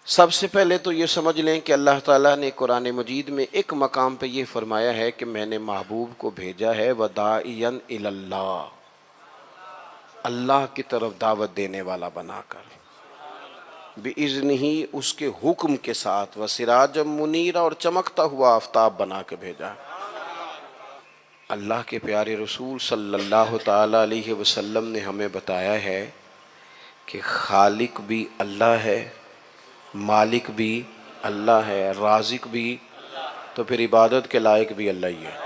سب سے پہلے تو یہ سمجھ لیں کہ اللہ تعالیٰ نے قرآن مجید میں ایک مقام پہ یہ فرمایا ہے کہ میں نے محبوب کو بھیجا ہے وَدَاعِيًا إِلَى اللَّهِ، اللہ کی طرف دعوت دینے والا بنا کر، بِإِذْنِهِ، اس کے حکم کے ساتھ، وَسِرَاجًا مُنِيرًا، اور چمکتا ہوا آفتاب بنا کے بھیجا۔ اللہ کے پیارے رسول صلی اللہ تعالیٰ علیہ وسلم نے ہمیں بتایا ہے کہ خالق بھی اللہ ہے، مالک بھی اللہ ہے، رازق بھی، تو پھر عبادت کے لائق بھی اللہ ہی ہے۔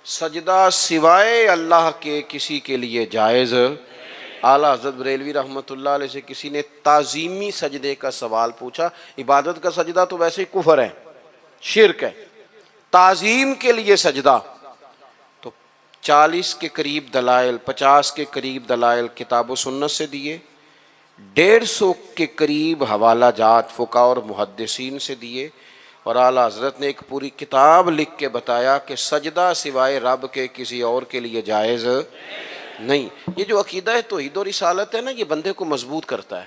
سجدہ سوائے اللہ کے کسی کے لیے جائز۔ اعلیٰ حضرت بریلوی رحمۃ اللہ علیہ سے کسی نے تعظیمی سجدے کا سوال پوچھا، عبادت کا سجدہ تو ویسے ہی کفر ہے، شرک ہے، تعظیم کے لیے سجدہ تو 40 کے قریب دلائل، 50 کے قریب دلائل کتاب و سنت سے دیے، 150 کے قریب حوالہ جات فقہاء اور محدثین سے دیے، اور اعلیٰ حضرت نے ایک پوری کتاب لکھ کے بتایا کہ سجدہ سوائے رب کے کسی اور کے لیے جائز نہیں۔ یہ جو عقیدہ ہے توحید و رسالت ہے نا، یہ بندے کو مضبوط کرتا ہے۔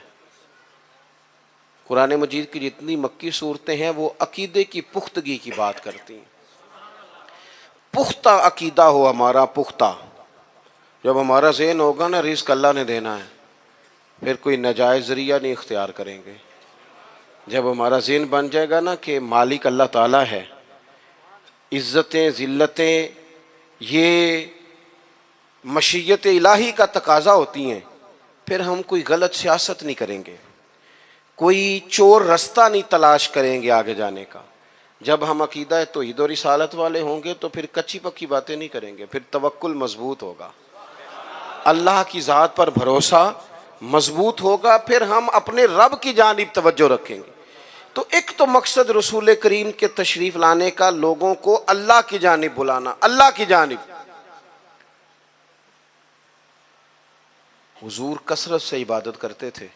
قرآن مجید کی جتنی مکی صورتیں ہیں وہ عقیدے کی پختگی کی بات کرتی ہیں۔ پختہ عقیدہ ہو ہمارا، پختہ، جب ہمارا ذہن ہوگا نا رزق اللہ نے دینا ہے، پھر کوئی ناجائز ذریعہ نہیں اختیار کریں گے۔ جب ہمارا ذہن بن جائے گا نا کہ مالک اللہ تعالیٰ ہے، عزتیں ذلتیں یہ مشیت الہی کا تقاضا ہوتی ہیں، پھر ہم کوئی غلط سیاست نہیں کریں گے، کوئی چور رستہ نہیں تلاش کریں گے آگے جانے کا۔ جب ہم عقیدہ توحید و رسالت والے ہوں گے تو پھر کچی پکی باتیں نہیں کریں گے، پھر توکل مضبوط ہوگا، اللہ کی ذات پر بھروسہ مضبوط ہوگا، پھر ہم اپنے رب کی جانب توجہ رکھیں گے۔ تو ایک تو مقصد رسول کریم کے تشریف لانے کا لوگوں کو اللہ کی جانب بلانا، اللہ کی جانب۔ حضور کثرت سے عبادت کرتے تھے۔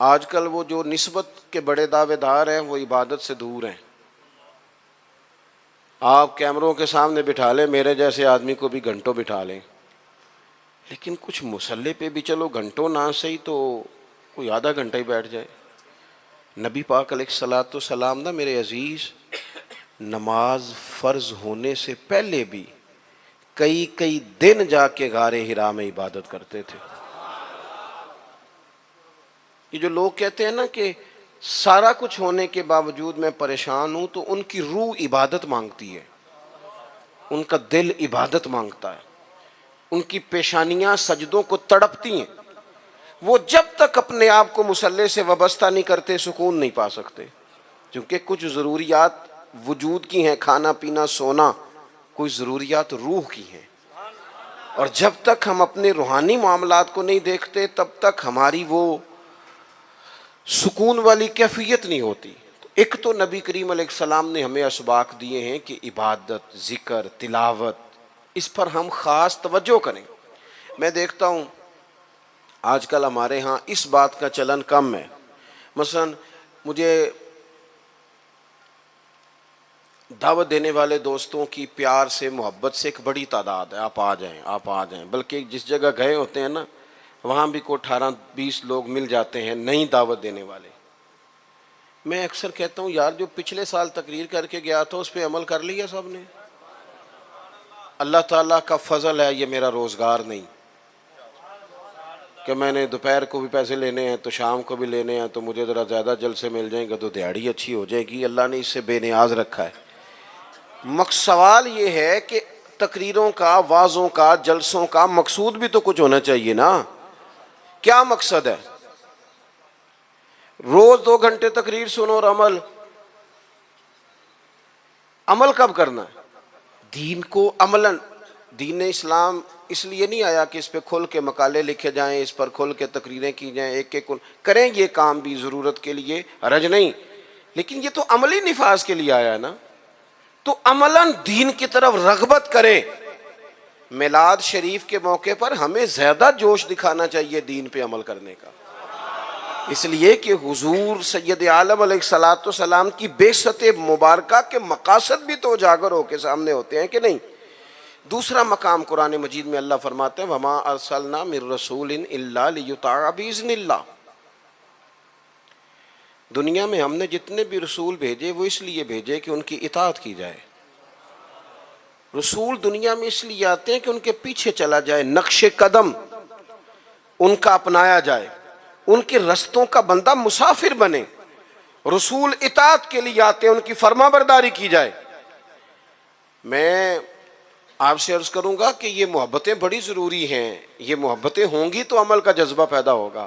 آج کل وہ جو نسبت کے بڑے دعوے دار ہیں وہ عبادت سے دور ہیں۔ آپ کیمروں کے سامنے بٹھا لیں، میرے جیسے آدمی کو بھی گھنٹوں بٹھا لیں، لیکن کچھ مصلی پہ بھی چلو گھنٹوں نہ صحیح تو کوئی آدھا گھنٹہ ہی بیٹھ جائے۔ نبی پاک علیہ الصلوۃ والسلام نا میرے عزیز، نماز فرض ہونے سے پہلے بھی کئی دن جا کے غار حرا میں عبادت کرتے تھے۔ یہ جو لوگ کہتے ہیں نا کہ سارا کچھ ہونے کے باوجود میں پریشان ہوں، تو ان کی روح عبادت مانگتی ہے، ان کا دل عبادت مانگتا ہے، ان کی پیشانیاں سجدوں کو تڑپتی ہیں۔ وہ جب تک اپنے آپ کو مصلی سے وابستہ نہیں کرتے سکون نہیں پا سکتے، کیونکہ کچھ ضروریات وجود کی ہیں، کھانا پینا سونا، کوئی ضروریات روح کی ہیں، اور جب تک ہم اپنے روحانی معاملات کو نہیں دیکھتے تب تک ہماری وہ سکون والی کیفیت نہیں ہوتی۔ ایک تو نبی کریم علیہ السلام نے ہمیں اسباق دیے ہیں کہ عبادت، ذکر، تلاوت، اس پر ہم خاص توجہ کریں۔ میں دیکھتا ہوں آج کل ہمارے ہاں اس بات کا چلن کم ہے۔ مثلا مجھے دعوت دینے والے دوستوں کی پیار سے محبت سے ایک بڑی تعداد ہے، آپ آ جائیں آپ آ جائیں، بلکہ جس جگہ گئے ہوتے ہیں نا وہاں بھی کوئی 18-20 لوگ مل جاتے ہیں نئی دعوت دینے والے۔ میں اکثر کہتا ہوں یار جو پچھلے سال تقریر کر کے گیا تھا اس پہ عمل کر لیا سب نے؟ اللہ تعالیٰ کا فضل ہے یہ میرا روزگار نہیں کہ میں نے دوپہر کو بھی پیسے لینے ہیں تو شام کو بھی لینے ہیں، تو مجھے ذرا زیادہ جلسے مل جائیں گے تو دیہڑی اچھی ہو جائے گی۔ اللہ نے اس سے بے نیاز رکھا ہے۔ سوال یہ ہے کہ تقریروں کا، وعظوں کا، جلسوں کا مقصود بھی تو کچھ ہونا چاہیے نا۔ کیا مقصد ہے؟ روز 2 گھنٹے تقریر سنو اور عمل کب کرنا ہے؟ دین کو عملاً، دین اسلام اس لیے نہیں آیا کہ اس پہ کھل کے مقالے لکھے جائیں، اس پر کھل کے تقریریں کی جائیں، ایک ایک کریں یہ کام بھی ضرورت کے لیے، حرج نہیں، لیکن یہ تو عملی نفاذ کے لیے آیا ہے نا۔ تو عملاً دین کی طرف رغبت کریں۔ میلاد شریف کے موقع پر ہمیں زیادہ جوش دکھانا چاہیے دین پہ عمل کرنے کا، اس لیے کہ حضور سید عالم علیہ الصلوۃ والسلام کی بعثت مبارکہ کے مقاصد بھی تو اجاگر ہو کے سامنے ہوتے ہیں کہ نہیں؟ دوسرا مقام قرآن مجید میں اللہ فرماتے ہیں وما ارسلنا من رسول الا لیطاع باذن اللہ، دنیا میں ہم نے جتنے بھی رسول بھیجے وہ اس لیے بھیجے کہ ان کی اطاعت کی جائے۔ رسول دنیا میں اس لیے آتے ہیں کہ ان کے پیچھے چلا جائے، نقش قدم ان کا اپنایا جائے، ان کے رستوں کا بندہ مسافر بنے۔ رسول اطاعت کے لیے آتے ہیں، ان کی فرما برداری کی جائے۔ میں آپ سے عرض کروں گا کہ یہ محبتیں بڑی ضروری ہیں، یہ محبتیں ہوں گی تو عمل کا جذبہ پیدا ہوگا،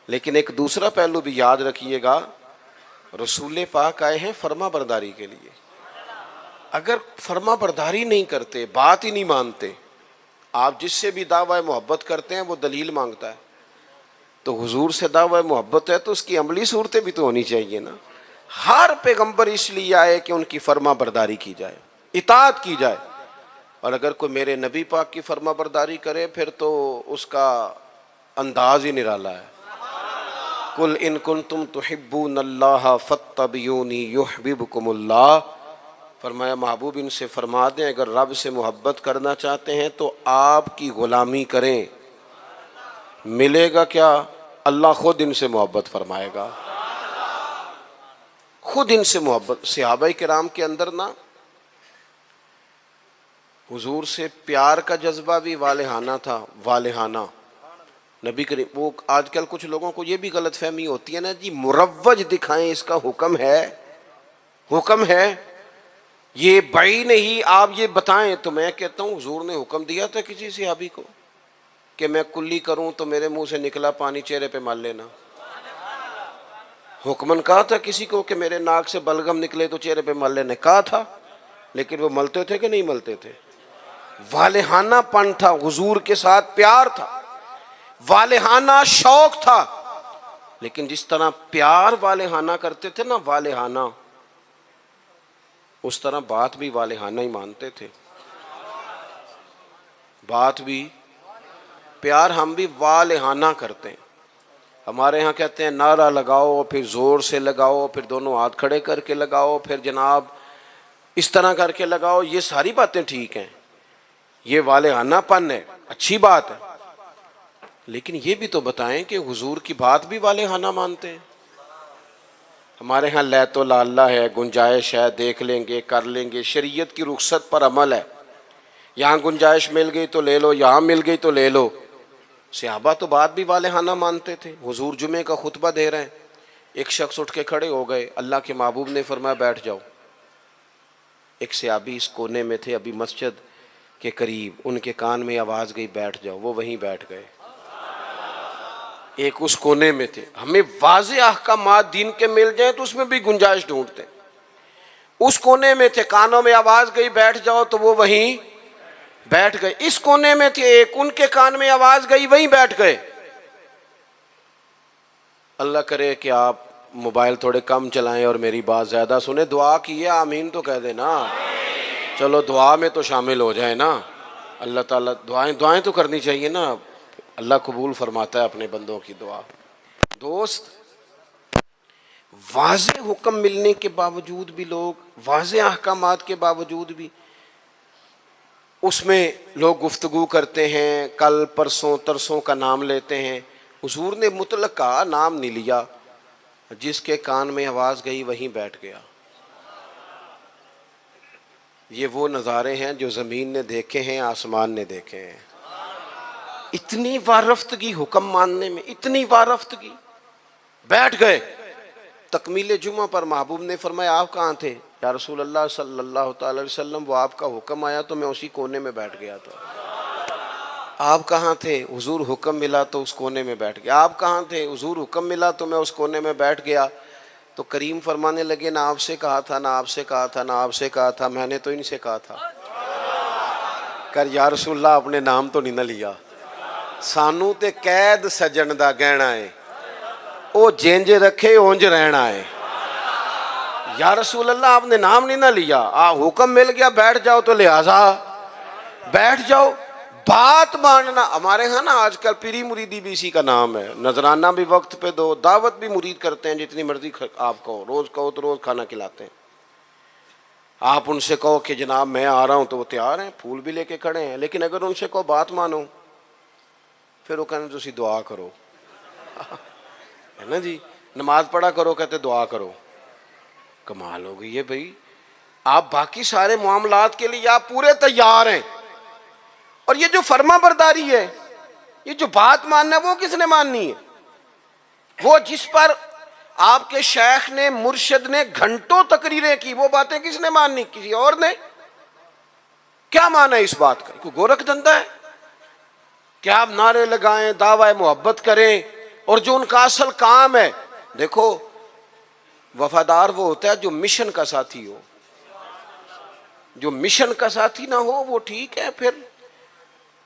لیکن ایک دوسرا پہلو بھی یاد رکھیے گا، رسول پاک آئے ہیں فرما برداری کے لیے۔ اگر فرما برداری نہیں کرتے، بات ہی نہیں مانتے، آپ جس سے بھی دعوی محبت کرتے ہیں وہ دلیل مانگتا ہے، تو حضور سے دعوی محبت ہے تو اس کی عملی صورتیں بھی تو ہونی چاہیے نا۔ ہر پیغمبر اس لیے آئے کہ ان کی فرما برداری کی جائے، اطاعت کی جائے، اور اگر کوئی میرے نبی پاک کی فرما برداری کرے پھر تو اس کا انداز ہی نرالا ہے۔ قل ان کنتم تحبون اللہ فاتبعونی یحببکم اللہ، فرمایا محبوب ان سے فرما دیں اگر رب سے محبت کرنا چاہتے ہیں تو آپ کی غلامی کریں، ملے گا کیا؟ اللہ خود ان سے محبت فرمائے گا، خود ان سے محبت۔ صحابہ کرام کے اندر نا حضور سے پیار کا جذبہ بھی والہانہ تھا، والہانہ۔ نبی کریم، وہ آج کل کچھ لوگوں کو یہ بھی غلط فہمی ہوتی ہے نا جی، مروج دکھائیں اس کا حکم ہے، حکم ہے، یہ بھائی نہیں آپ یہ بتائیں۔ تو میں کہتا ہوں حضور نے حکم دیا تھا کسی صحابی کو کہ میں کلی کروں تو میرے منہ سے نکلا پانی چہرے پہ مال لینا؟ حکمن کہا تھا کسی کو کہ میرے ناک سے بلغم نکلے تو چہرے پہ مال لینے؟ کہا تھا، لیکن وہ ملتے تھے کہ نہیں ملتے تھے؟ والہانہ پن تھا، حضور کے ساتھ پیار تھا، والہانہ شوق تھا، لیکن جس طرح پیار والہانہ کرتے تھے نا، والہانہ، اس طرح بات بھی والہانہ ہی مانتے تھے، بات بھی، پیار ہم بھی والہانہ کرتے ہیں۔ ہمارے ہاں کہتے ہیں نعرہ لگاؤ، پھر زور سے لگاؤ، پھر دونوں ہاتھ کھڑے کر کے لگاؤ، پھر جناب اس طرح کر کے لگاؤ، یہ ساری باتیں ٹھیک ہیں، یہ والہانہ پن ہے، اچھی بات ہے، لیکن یہ بھی تو بتائیں کہ حضور کی بات بھی والہانہ مانتے ہیں؟ ہمارے ہاں لیت و لاللہ ہے، گنجائش ہے، دیکھ لیں گے، کر لیں گے، شریعت کی رخصت پر عمل ہے، یہاں گنجائش مل گئی تو لے لو، یہاں مل گئی تو لے لو۔ صحابہ تو بات بھی والہانہ مانتے تھے۔ حضور جمعے کا خطبہ دے رہے ہیں، ایک شخص اٹھ کے کھڑے ہو گئے، اللہ کے محبوب نے فرمایا بیٹھ جاؤ۔ ایک صحابی اس کونے میں تھے ابھی مسجد کے قریب، ان کے کان میں آواز گئی بیٹھ جاؤ، وہ وہیں بیٹھ گئے۔ ایک اس کونے میں تھے، ہمیں واضح احکامات دین کے مل جائیں تو اس میں بھی گنجائش ڈھونڈتے ہیں۔ اس کونے میں تھے، کانوں میں آواز گئی بیٹھ جاؤ تو وہ وہیں بیٹھ گئے۔ اس کونے میں تھے ایک، ان کے کان میں آواز گئی وہیں بیٹھ گئے۔ اللہ کرے کہ آپ موبائل تھوڑے کم چلائیں اور میری بات زیادہ سنیں، دعا کیے آمین تو کہہ دینا، چلو دعا میں تو شامل ہو جائے نا۔ اللہ تعالیٰ دعائیں تو کرنی چاہیے نا، اللہ قبول فرماتا ہے اپنے بندوں کی دعا۔ دوست، واضح حکم ملنے کے باوجود بھی لوگ، واضح احکامات کے باوجود بھی اس میں لوگ گفتگو کرتے ہیں، کل پرسوں ترسوں کا نام لیتے ہیں۔ حضور نے مطلق کا نام نہیں لیا، جس کے کان میں آواز گئی وہیں بیٹھ گیا۔ یہ وہ نظارے ہیں جو زمین نے دیکھے ہیں، آسمان نے دیکھے ہیں۔ اتنی وارفتگی حکم ماننے میں، اتنی وارفتگی، بیٹھ گئے۔ تکمیل جمعہ پر محبوب نے فرمایا آپ کہاں تھے؟ یا رسول اللہ صلی اللہ تعالی علیہ وسلم، وہ آپ کا حکم آیا تو میں اسی کونے میں بیٹھ گیا تھا۔ آپ کہاں تھے؟ حضور حکم ملا تو اس کونے میں بیٹھ گیا۔ آپ کہاں تھے؟ حضور حکم ملا تو میں اس کونے میں بیٹھ گیا۔ تو کریم فرمانے لگے نہ آپ سے کہا تھا، نہ آپ سے کہا تھا، نہ آپ سے کہا تھا، میں نے تو ان سے کہا تھا۔ کر یا رسول اللہ اپنے نام تو نہیں نہ لیا، سانو تے قید سجن دا گہنا ہے، او جینج رکھے اونج رہنا ہے۔ یا رسول اللہ آپ نے نام نہیں نہ لیا، حکم مل گیا بیٹھ جاؤ تو لہذا بیٹھ جاؤ۔ بات ماننا، ہمارے ہاں نا آج کل پیری مریدی بھی اسی کا نام ہے، نذرانہ بھی وقت پہ دو، دعوت بھی مرید کرتے ہیں جتنی مرضی آپ کہو، روز کہو تو روز کھانا کھلاتے ہیں۔ آپ ان سے کہو کہ جناب میں آ رہا ہوں تو وہ تیار ہیں, پھول بھی لے کے کھڑے ہیں, لیکن اگر ان سے کہو بات مانو, پھر وہ کہنے تسی دعا کرو, ہے نا جی, نماز پڑھا کرو, کہتے دعا کرو. کمال ہو گئی ہے بھائی, آپ باقی سارے معاملات کے لیے آپ پورے تیار ہیں, اور یہ جو فرما برداری ہے, یہ جو بات ماننا ہے, وہ کس نے ماننی ہے؟ وہ جس پر آپ کے شیخ نے, مرشد نے گھنٹوں تقریریں کی, وہ باتیں کس نے ماننی؟ کسی اور نے. کیا مانا ہے اس بات کا؟ کوئی گورکھ دھندا ہے کہ آپ نعرے لگائیں, دعوی محبت کریں, اور جو ان کا اصل کام ہے, دیکھو وفادار وہ ہوتا ہے جو مشن کا ساتھی ہو. جو مشن کا ساتھی نہ ہو وہ ٹھیک ہے. پھر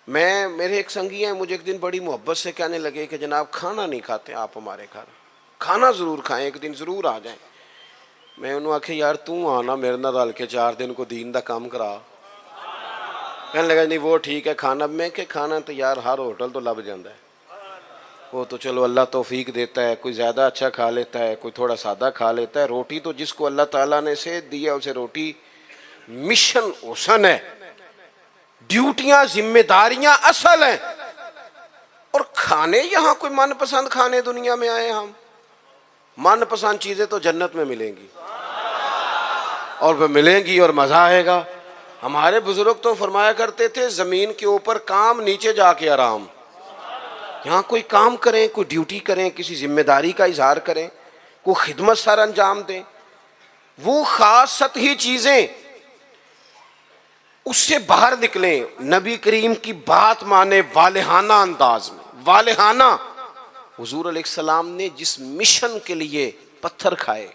میرے ایک سنگی ہیں, مجھے ایک دن بڑی محبت سے کہنے لگے کہ جناب کھانا نہیں کھاتے آپ ہمارے گھر, کھانا ضرور کھائیں, ایک دن ضرور آ جائیں. میں انہوں آکھے یار توں آنا میرے نال رل کے 4 دن کو دین دا کام کرا. کہنے لگا نہیں وہ ٹھیک ہے کھانا. میں کہ کھانا تو یار ہر ہوٹل تو لب جاندہ ہے, وہ تو چلو اللہ توفیق دیتا ہے, کوئی زیادہ اچھا کھا لیتا ہے, کوئی تھوڑا سادہ کھا لیتا ہے. روٹی تو جس کو اللہ تعالیٰ نے سے دیا اسے روٹی مشن حسن ہے, ڈیوٹیاں ذمہ داریاں اصل ہیں. اور کھانے یہاں کوئی من پسند کھانے دنیا میں آئے ہم, من پسند چیزیں تو جنت میں ملیں گی, اور وہ ملیں گی اور مزہ آئے گا. ہمارے بزرگ تو فرمایا کرتے تھے زمین کے اوپر کام, نیچے جا کے آرام. یہاں کوئی کام کریں, کوئی ڈیوٹی کریں, کسی ذمہ داری کا اظہار کریں, کوئی خدمت سر انجام دیں, وہ خاص سطحی چیزیں اس سے باہر نکلیں. نبی کریم کی بات مانے والہانہ انداز میں, والہانہ. حضور علیہ السلام نے جس مشن کے لیے پتھر کھائے,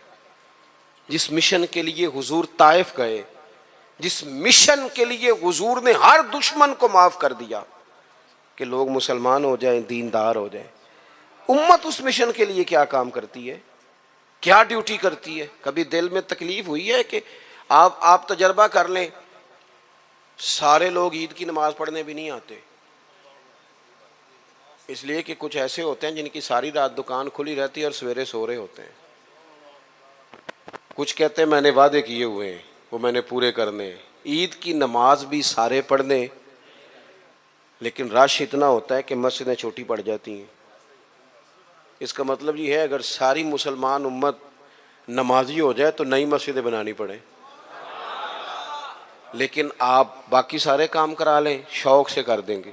جس مشن کے لیے حضور طائف گئے, جس مشن کے لیے حضور نے ہر دشمن کو معاف کر دیا کہ لوگ مسلمان ہو جائیں, دیندار ہو جائیں, امت اس مشن کے لیے کیا کام کرتی ہے, کیا ڈیوٹی کرتی ہے؟ کبھی دل میں تکلیف ہوئی ہے کہ آپ تجربہ کر لیں, سارے لوگ عید کی نماز پڑھنے بھی نہیں آتے, اس لیے کہ کچھ ایسے ہوتے ہیں جن کی ساری رات دکان کھلی رہتی ہے اور سویرے سو رہے ہوتے ہیں. کچھ کہتے ہیں میں نے وعدے کیے ہوئے ہیں وہ میں نے پورے کرنے. عید کی نماز بھی سارے پڑھنے, لیکن رش اتنا ہوتا ہے کہ مسجدیں چھوٹی پڑ جاتی ہیں. اس کا مطلب یہ ہے اگر ساری مسلمان امت نمازی ہو جائے تو نئی مسجدیں بنانی پڑیں, لیکن آپ باقی سارے کام کرا لیں, شوق سے کر دیں گے.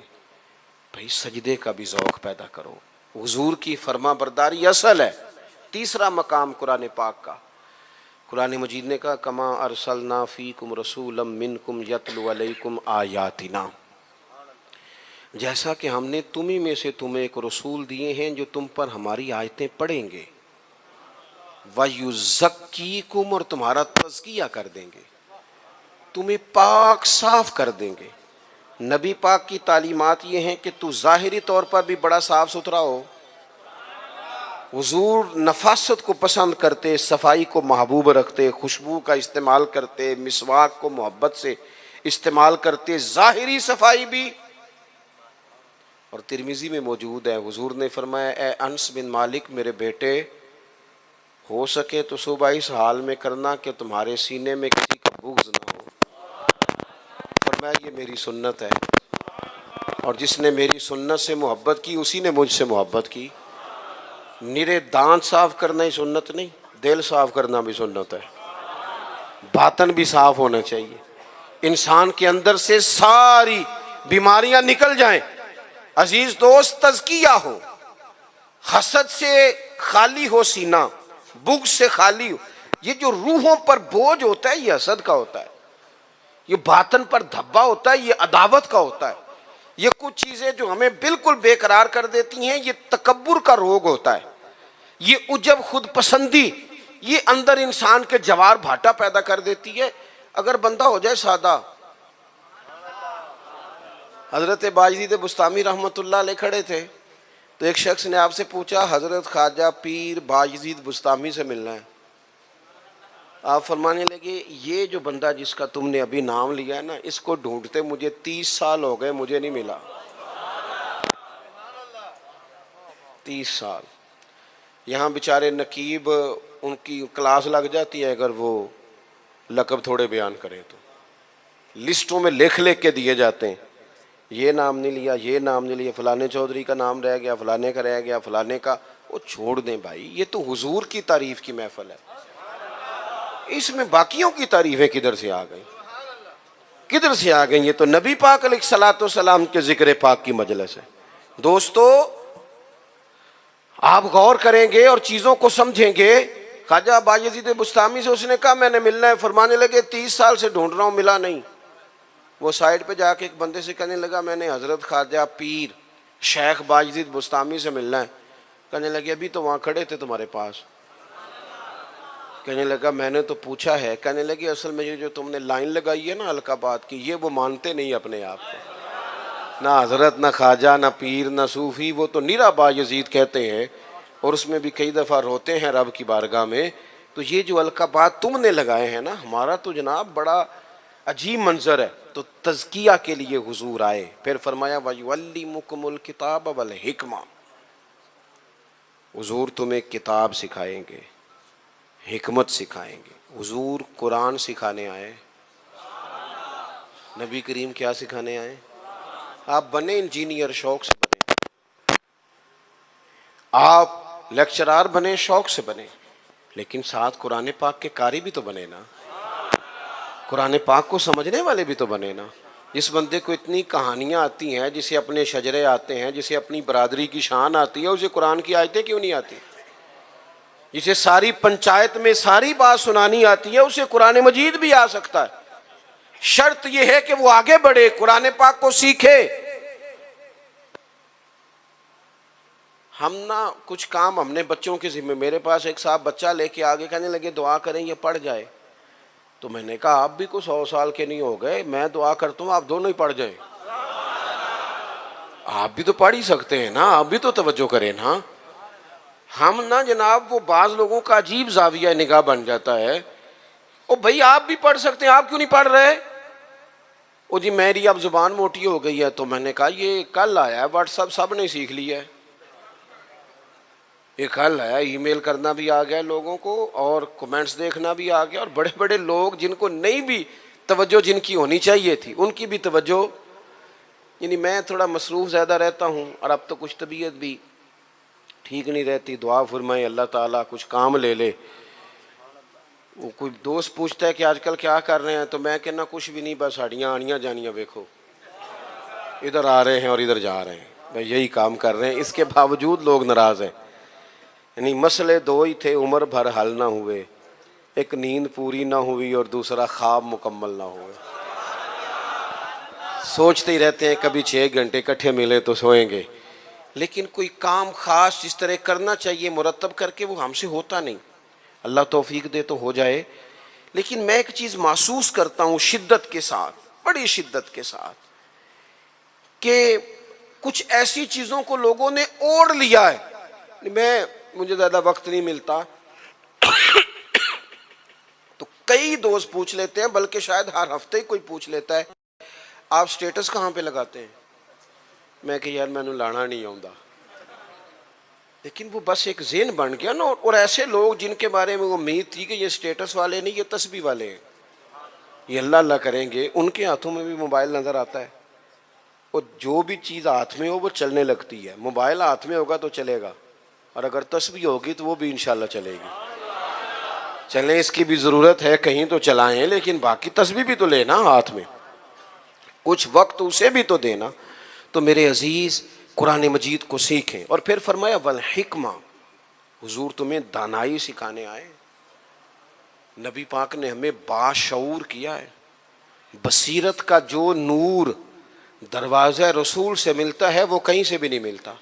بھائی سجدے کا بھی ذوق پیدا کرو. حضور کی فرما برداری اصل ہے. تیسرا مقام قرآن پاک کا, قرآن مجید نے کہا کما ارسلنا فیکم رسولا منکم یتلو علیکم آیاتنا, جیسا کہ ہم نے تمہیں میں سے تمہیں ایک رسول دیے ہیں جو تم پر ہماری آیتیں پڑھیں گے, وَيُزَكِّيكُمْ, اور تمہارا تزکیہ کر دیں گے, تمہیں پاک صاف کر دیں گے. نبی پاک کی تعلیمات یہ ہیں کہ تو ظاہری طور پر بھی بڑا صاف ستھرا ہو. حضور نفاست کو پسند کرتے, صفائی کو محبوب رکھتے, خوشبو کا استعمال کرتے, مسواک کو محبت سے استعمال کرتے, ظاہری صفائی بھی. اور ترمذی میں موجود ہے, حضور نے فرمایا اے انس بن مالک میرے بیٹے, ہو سکے تو صبح اس حال میں کرنا کہ تمہارے سینے میں کسی کا بغض نہ ہو. فرمایا یہ میری سنت ہے, اور جس نے میری سنت سے محبت کی اسی نے مجھ سے محبت کی. نرے دانت صاف کرنا ہی سنت نہیں, دل صاف کرنا بھی سنت ہے. باطن بھی صاف ہونا چاہیے, انسان کے اندر سے ساری بیماریاں نکل جائیں. عزیز دوست, تزکیہ ہو, حسد سے خالی ہو سینہ, بغض سے خالی ہو. یہ جو روحوں پر بوجھ ہوتا ہے یہ حسد کا ہوتا ہے, یہ باطن پر دھبا ہوتا ہے یہ عداوت کا ہوتا ہے. یہ کچھ چیزیں جو ہمیں بالکل بے قرار کر دیتی ہیں یہ تکبر کا روگ ہوتا ہے. یہ عجب خود پسندی یہ اندر انسان کے جوار بھاٹا پیدا کر دیتی ہے. اگر بندہ ہو جائے سادہ. حضرت باجدید بستامی رحمۃ اللہ علیہ کھڑے تھے تو ایک شخص نے آپ سے پوچھا حضرت خواجہ پیر باجدید بستامی سے ملنا ہے. آپ فرمانے لگے یہ جو بندہ جس کا تم نے ابھی نام لیا ہے نا, اس کو ڈھونڈتے مجھے 30 سال ہو گئے, مجھے نہیں ملا. 30 سال. یہاں بیچارے نقیب ان کی کلاس لگ جاتی ہے, اگر وہ لقب تھوڑے بیان کریں تو لسٹوں میں لکھ لکھ کے دیے جاتے ہیں، یہ نام نہیں لیا، یہ نام نہیں لیا، فلانے چودھری کا نام رہ گیا، فلانے کا رہ گیا، فلانے کا۔ وہ چھوڑ دیں بھائی، یہ تو حضور کی تعریف کی محفل ہے، اس میں باقیوں کی تعریفیں کدھر سے آ گئی، کدھر سے آ گئی؟ یہ تو نبی پاک علیہ الصلوۃ والسلام کے ذکر پاک کی مجلس ہے۔ دوستو آپ غور کریں گے اور چیزوں کو سمجھیں گے۔ خواجہ بایزید بستامی سے اس نے کہا میں نے ملنا ہے، فرمانے لگے 30 سال سے ڈھونڈ رہا ہوں، ملا نہیں۔ وہ سائڈ پہ جا کے ایک بندے سے کہنے لگا میں نے حضرت خواجہ پیر شیخ بایزید بستامی سے ملنا ہے۔ کہنے لگے ابھی تو وہاں کھڑے تھے تمہارے پاس۔ کہنے لگا میں نے تو پوچھا ہے۔ کہنے لگے اصل میں یہ جو تم نے لائن لگائی ہے نا القابات کی، یہ وہ مانتے نہیں اپنے آپ کو، نہ حضرت نہ خواجہ نہ پیر نہ صوفی، وہ تو نیرا بایزید کہتے ہیں، اور اس میں بھی کئی دفعہ روتے ہیں رب کی بارگاہ میں۔ تو یہ جو القابات تم نے لگائے ہیں نا، ہمارا تو جناب بڑا عجیب منظر ہے۔ تو تزکیہ کے لیے حضور آئے، پھر فرمایا وَيُعَلِّمُكُمُ الْكِتَابَ وَالْحِکْمَةَ، حضور تمہیں کتاب سکھائیں گے، حکمت سکھائیں گے۔ حضور قرآن سکھانے آئے، نبی کریم کیا سکھانے آئے؟ آپ بنے انجینئر، شوق سے بنے، آپ لیکچرار بنے، شوق سے بنے، لیکن ساتھ قرآن پاک کے قاری بھی تو بنے نا، قرآن پاک کو سمجھنے والے بھی تو بنے نا۔ جس بندے کو اتنی کہانیاں آتی ہیں، جسے اپنے شجرے آتے ہیں، جسے اپنی برادری کی شان آتی ہے، اسے قرآن کی آیتیں کیوں نہیں آتی؟ جسے ساری پنچایت میں ساری بات سنانی آتی ہے، اسے قرآن مجید بھی آ سکتا ہے۔ شرط یہ ہے کہ وہ آگے بڑھے، قرآن پاک کو سیکھے۔ ہم نا کچھ کام ہم نے بچوں کے ذمہ، میرے پاس ایک صاحب بچہ لے کے آگے کہنے لگے دعا کریں یہ پڑھ جائے، تو میں نے کہا آپ بھی کو 100 سال کے نہیں ہو گئے، میں دعا کرتا ہوں آپ دونوں ہی پڑھ جائیں، آپ بھی تو پڑھ ہی سکتے ہیں نا، آپ بھی تو توجہ کریں نا۔ ہم نا جناب وہ بعض لوگوں کا عجیب زاویہ نگاہ بن جاتا ہے، او بھائی آپ بھی پڑھ سکتے ہیں، آپ کیوں نہیں پڑھ رہے؟ او جی میری اب زبان موٹی ہو گئی ہے، تو میں نے کہا یہ کل آیا ہے واٹس ایپ سب نے سیکھ لیا ہے، یہ کل آیا، ای میل کرنا بھی آ گیا لوگوں کو، اور کمنٹس دیکھنا بھی آ گیا، اور بڑے بڑے لوگ جن کو نہیں بھی توجہ جن کی ہونی چاہیے تھی ان کی بھی توجہ، یعنی میں تھوڑا مصروف زیادہ رہتا ہوں، اور اب تو کچھ طبیعت بھی ٹھیک نہیں رہتی، دعا فرمائے اللہ تعالیٰ کچھ کام لے لے۔ وہ کوئی دوست پوچھتا ہے کہ آج کل کیا کر رہے ہیں، تو میں کہنا کچھ بھی نہیں، بس ہڈیاں آنیاں جانیاں دیکھو، ادھر آ رہے ہیں اور ادھر جا رہے ہیں، بھائی یہی کام کر رہے ہیں، اس کے باوجود لوگ ناراض ہیں۔ یعنی مسئلے دو ہی تھے، عمر بھر حل نہ ہوئے، ایک نیند پوری نہ ہوئی اور دوسرا خواب مکمل نہ ہوئے۔ سوچتے ہی رہتے ہیں کبھی 6 گھنٹے اکٹھے ملے تو سوئیں گے، لیکن کوئی کام خاص جس طرح کرنا چاہیے مرتب کر کے وہ ہم سے ہوتا نہیں۔ اللہ توفیق دے تو ہو جائے، لیکن میں ایک چیز محسوس کرتا ہوں شدت کے ساتھ، بڑی شدت کے ساتھ، کہ کچھ ایسی چیزوں کو لوگوں نے اوڑھ لیا ہے۔ مجھے زیادہ وقت نہیں ملتا تو کئی دوست پوچھ لیتے ہیں، بلکہ شاید ہر ہفتے ہی کوئی پوچھ لیتا ہے آپ سٹیٹس کہاں پہ لگاتے ہیں؟ میں کہ یار میں نے لانا نہیں آؤں، لیکن وہ بس ایک ذہن بن گیا نا، اور ایسے لوگ جن کے بارے میں امید تھی کہ یہ سٹیٹس والے نہیں، یہ تسبیح والے ہیں، یہ اللہ اللہ کریں گے، ان کے ہاتھوں میں بھی موبائل نظر آتا ہے، اور جو بھی چیز ہاتھ میں ہو وہ چلنے لگتی ہے۔ موبائل ہاتھ میں ہوگا تو چلے گا، اور اگر تسبیح ہوگی تو وہ بھی انشاءاللہ چلے گی۔ چلیں اس کی بھی ضرورت ہے، کہیں تو چلائیں، لیکن باقی تسبیح بھی تو لینا ہاتھ میں، کچھ وقت اسے بھی تو دینا۔ تو میرے عزیز قرآن مجید کو سیکھیں، اور پھر فرمایا والحکمہ، حضور تمہیں دانائی سکھانے آئے۔ نبی پاک نے ہمیں باشعور کیا ہے۔ بصیرت کا جو نور دروازہ رسول سے ملتا ہے وہ کہیں سے بھی نہیں ملتا۔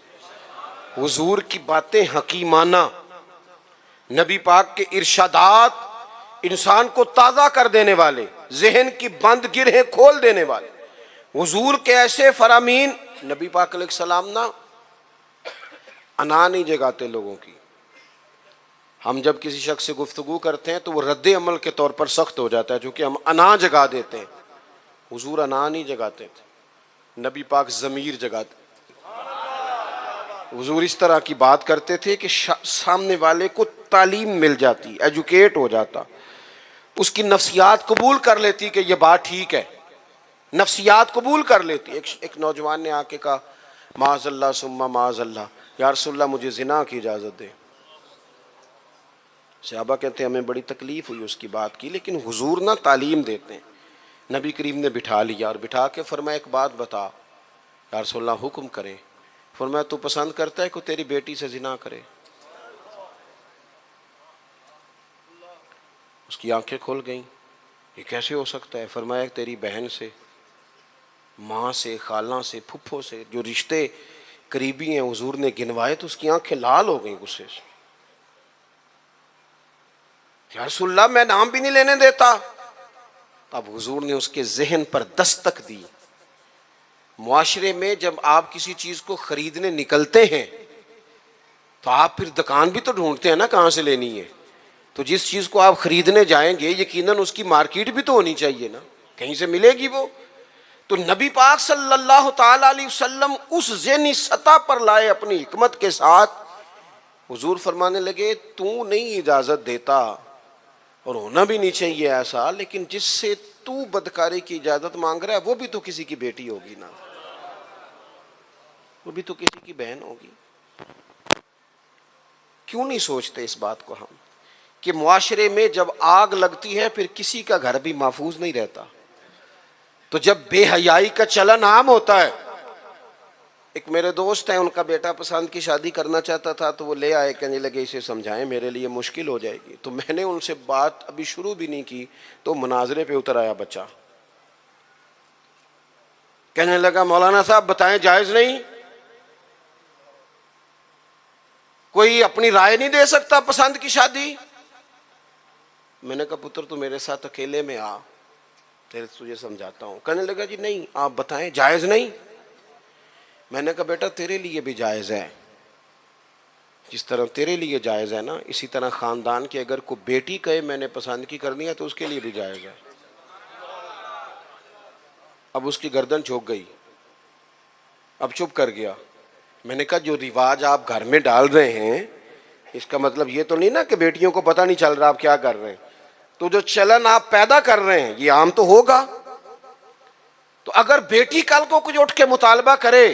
حضور کی باتیں حکیمانہ، نبی پاک کے ارشادات انسان کو تازہ کر دینے والے، ذہن کی بند گرہیں کھول دینے والے، حضور کے ایسے فرامین۔ نبی پاک علیہ السلام نا انا نہیں جگاتے لوگوں کی۔ ہم جب کسی شخص سے گفتگو کرتے ہیں تو وہ رد عمل کے طور پر سخت ہو جاتا ہے، چونکہ ہم انا جگا دیتے ہیں۔ حضور انا نہیں جگاتے تھے، نبی پاک ضمیر جگاتے۔ حضور اس طرح کی بات کرتے تھے کہ سامنے والے کو تعلیم مل جاتی، ایجوکیٹ ہو جاتا۔ اس کی نفسیات قبول کر لیتی کہ یہ بات ٹھیک ہے، نفسیات قبول کر لیتی. ایک نوجوان نے آ کے کہا معاذ اللہ ثم معاذ اللہ، یا رسول اللہ مجھے زنا کی اجازت دے. صحابہ کہتے ہیں ہمیں بڑی تکلیف ہوئی اس کی بات کی، لیکن حضور نہ تعلیم دیتے ہیں. نبی کریم نے بٹھا لیا اور بٹھا کے فرمایا ایک بات بتا. یا رسول اللہ حکم کرے. فرمایا تو پسند کرتا ہے کہ تیری بیٹی سے زنا کرے؟ اس کی آنکھیں کھل گئیں، یہ کیسے ہو سکتا ہے؟ فرمایا تیری بہن سے، ماں سے، خالہ سے، پھپھو سے، جو رشتے قریبی ہیں حضور نے گنوائے تو اس کی آنکھیں لال ہو گئیں غصے سے. یا رسول اللہ میں نام بھی نہیں لینے دیتا. اب حضور نے اس کے ذہن پر دستک دی. معاشرے میں جب آپ کسی چیز کو خریدنے نکلتے ہیں تو آپ پھر دکان بھی تو ڈھونڈتے ہیں نا کہاں سے لینی ہے. تو جس چیز کو آپ خریدنے جائیں گے یقیناً اس کی مارکیٹ بھی تو ہونی چاہیے نا، کہیں سے ملے گی وہ. تو نبی پاک صلی اللہ تعالی علیہ وسلم اس ذہنی سطح پر لائے اپنی حکمت کے ساتھ. حضور فرمانے لگے تو نہیں اجازت دیتا اور ہونا بھی نہیں چاہیے ایسا، لیکن جس سے تو بدکاری کی اجازت مانگ رہا ہے وہ بھی تو کسی کی بیٹی ہوگی نا، وہ بھی تو کسی کی بہن ہوگی. کیوں نہیں سوچتے اس بات کو ہم کہ معاشرے میں جب آگ لگتی ہے پھر کسی کا گھر بھی محفوظ نہیں رہتا. تو جب بے حیائی کا چلن عام ہوتا ہے، ایک میرے دوست ہیں ان کا بیٹا پسند کی شادی کرنا چاہتا تھا تو وہ لے آئے، کہنے لگے اسے سمجھائیں میرے لیے مشکل ہو جائے گی. تو میں نے ان سے بات ابھی شروع بھی نہیں کی تو مناظرے پہ اتر آیا بچہ. کہنے لگا مولانا صاحب بتائیں جائز نہیں؟ کوئی اپنی رائے نہیں دے سکتا پسند کی شادی؟ میں نے کہا پتر تو میرے ساتھ اکیلے میں آ، تجھے سمجھاتا ہوں. کہنے لگا جی نہیں آپ بتائیں جائز نہیں؟ میں نے کہا بیٹا تیرے لیے بھی جائز ہے، جس طرح تیرے لیے جائز ہے نا اسی طرح خاندان کی اگر کوئی بیٹی کہے میں نے پسند کی کرنی ہے تو اس کے لیے بھی جائز ہے. اب اس کی گردن جھک گئی، اب چپ کر گیا. میں نے کہا جو رواج آپ گھر میں ڈال رہے ہیں اس کا مطلب یہ تو نہیں نا کہ بیٹیوں کو پتہ نہیں چل رہا آپ کیا کر رہے ہیں. تو جو چلن آپ پیدا کر رہے ہیں یہ عام تو ہوگا. تو اگر بیٹی کل کو کچھ اٹھ کے مطالبہ کرے،